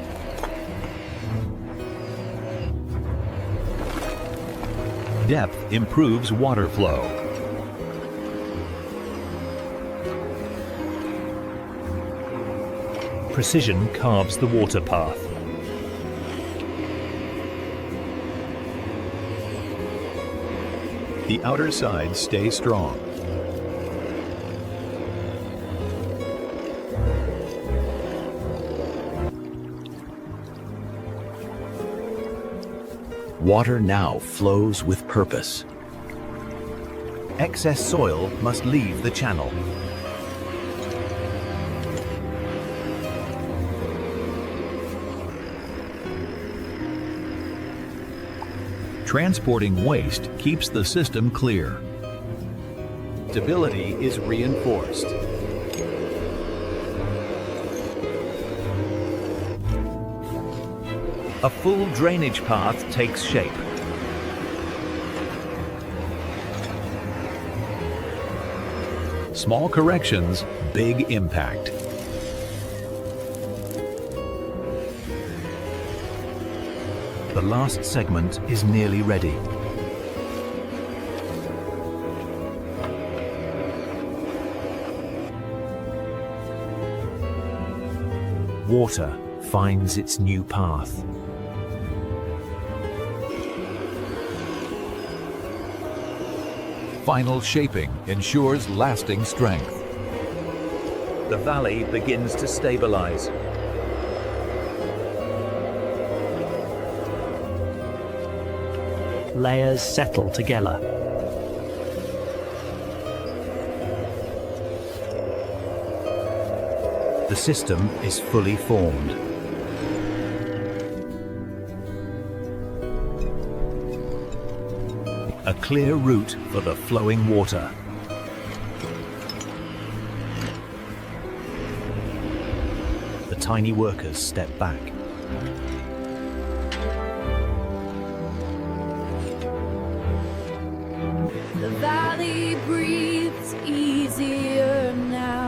Depth improves water flow. Precision carves the water path. The outer sides stay strong. Water now flows with purpose. Excess soil must leave the channel. Transporting waste keeps the system clear. Stability is reinforced. A full drainage path takes shape. Small corrections, big impact. The last segment is nearly ready. Water finds its new path. Final shaping ensures lasting strength. The valley begins to stabilize. Layers settle together. The system is fully formed. A clear route for the flowing water. The tiny workers step back. The valley breathes easier now.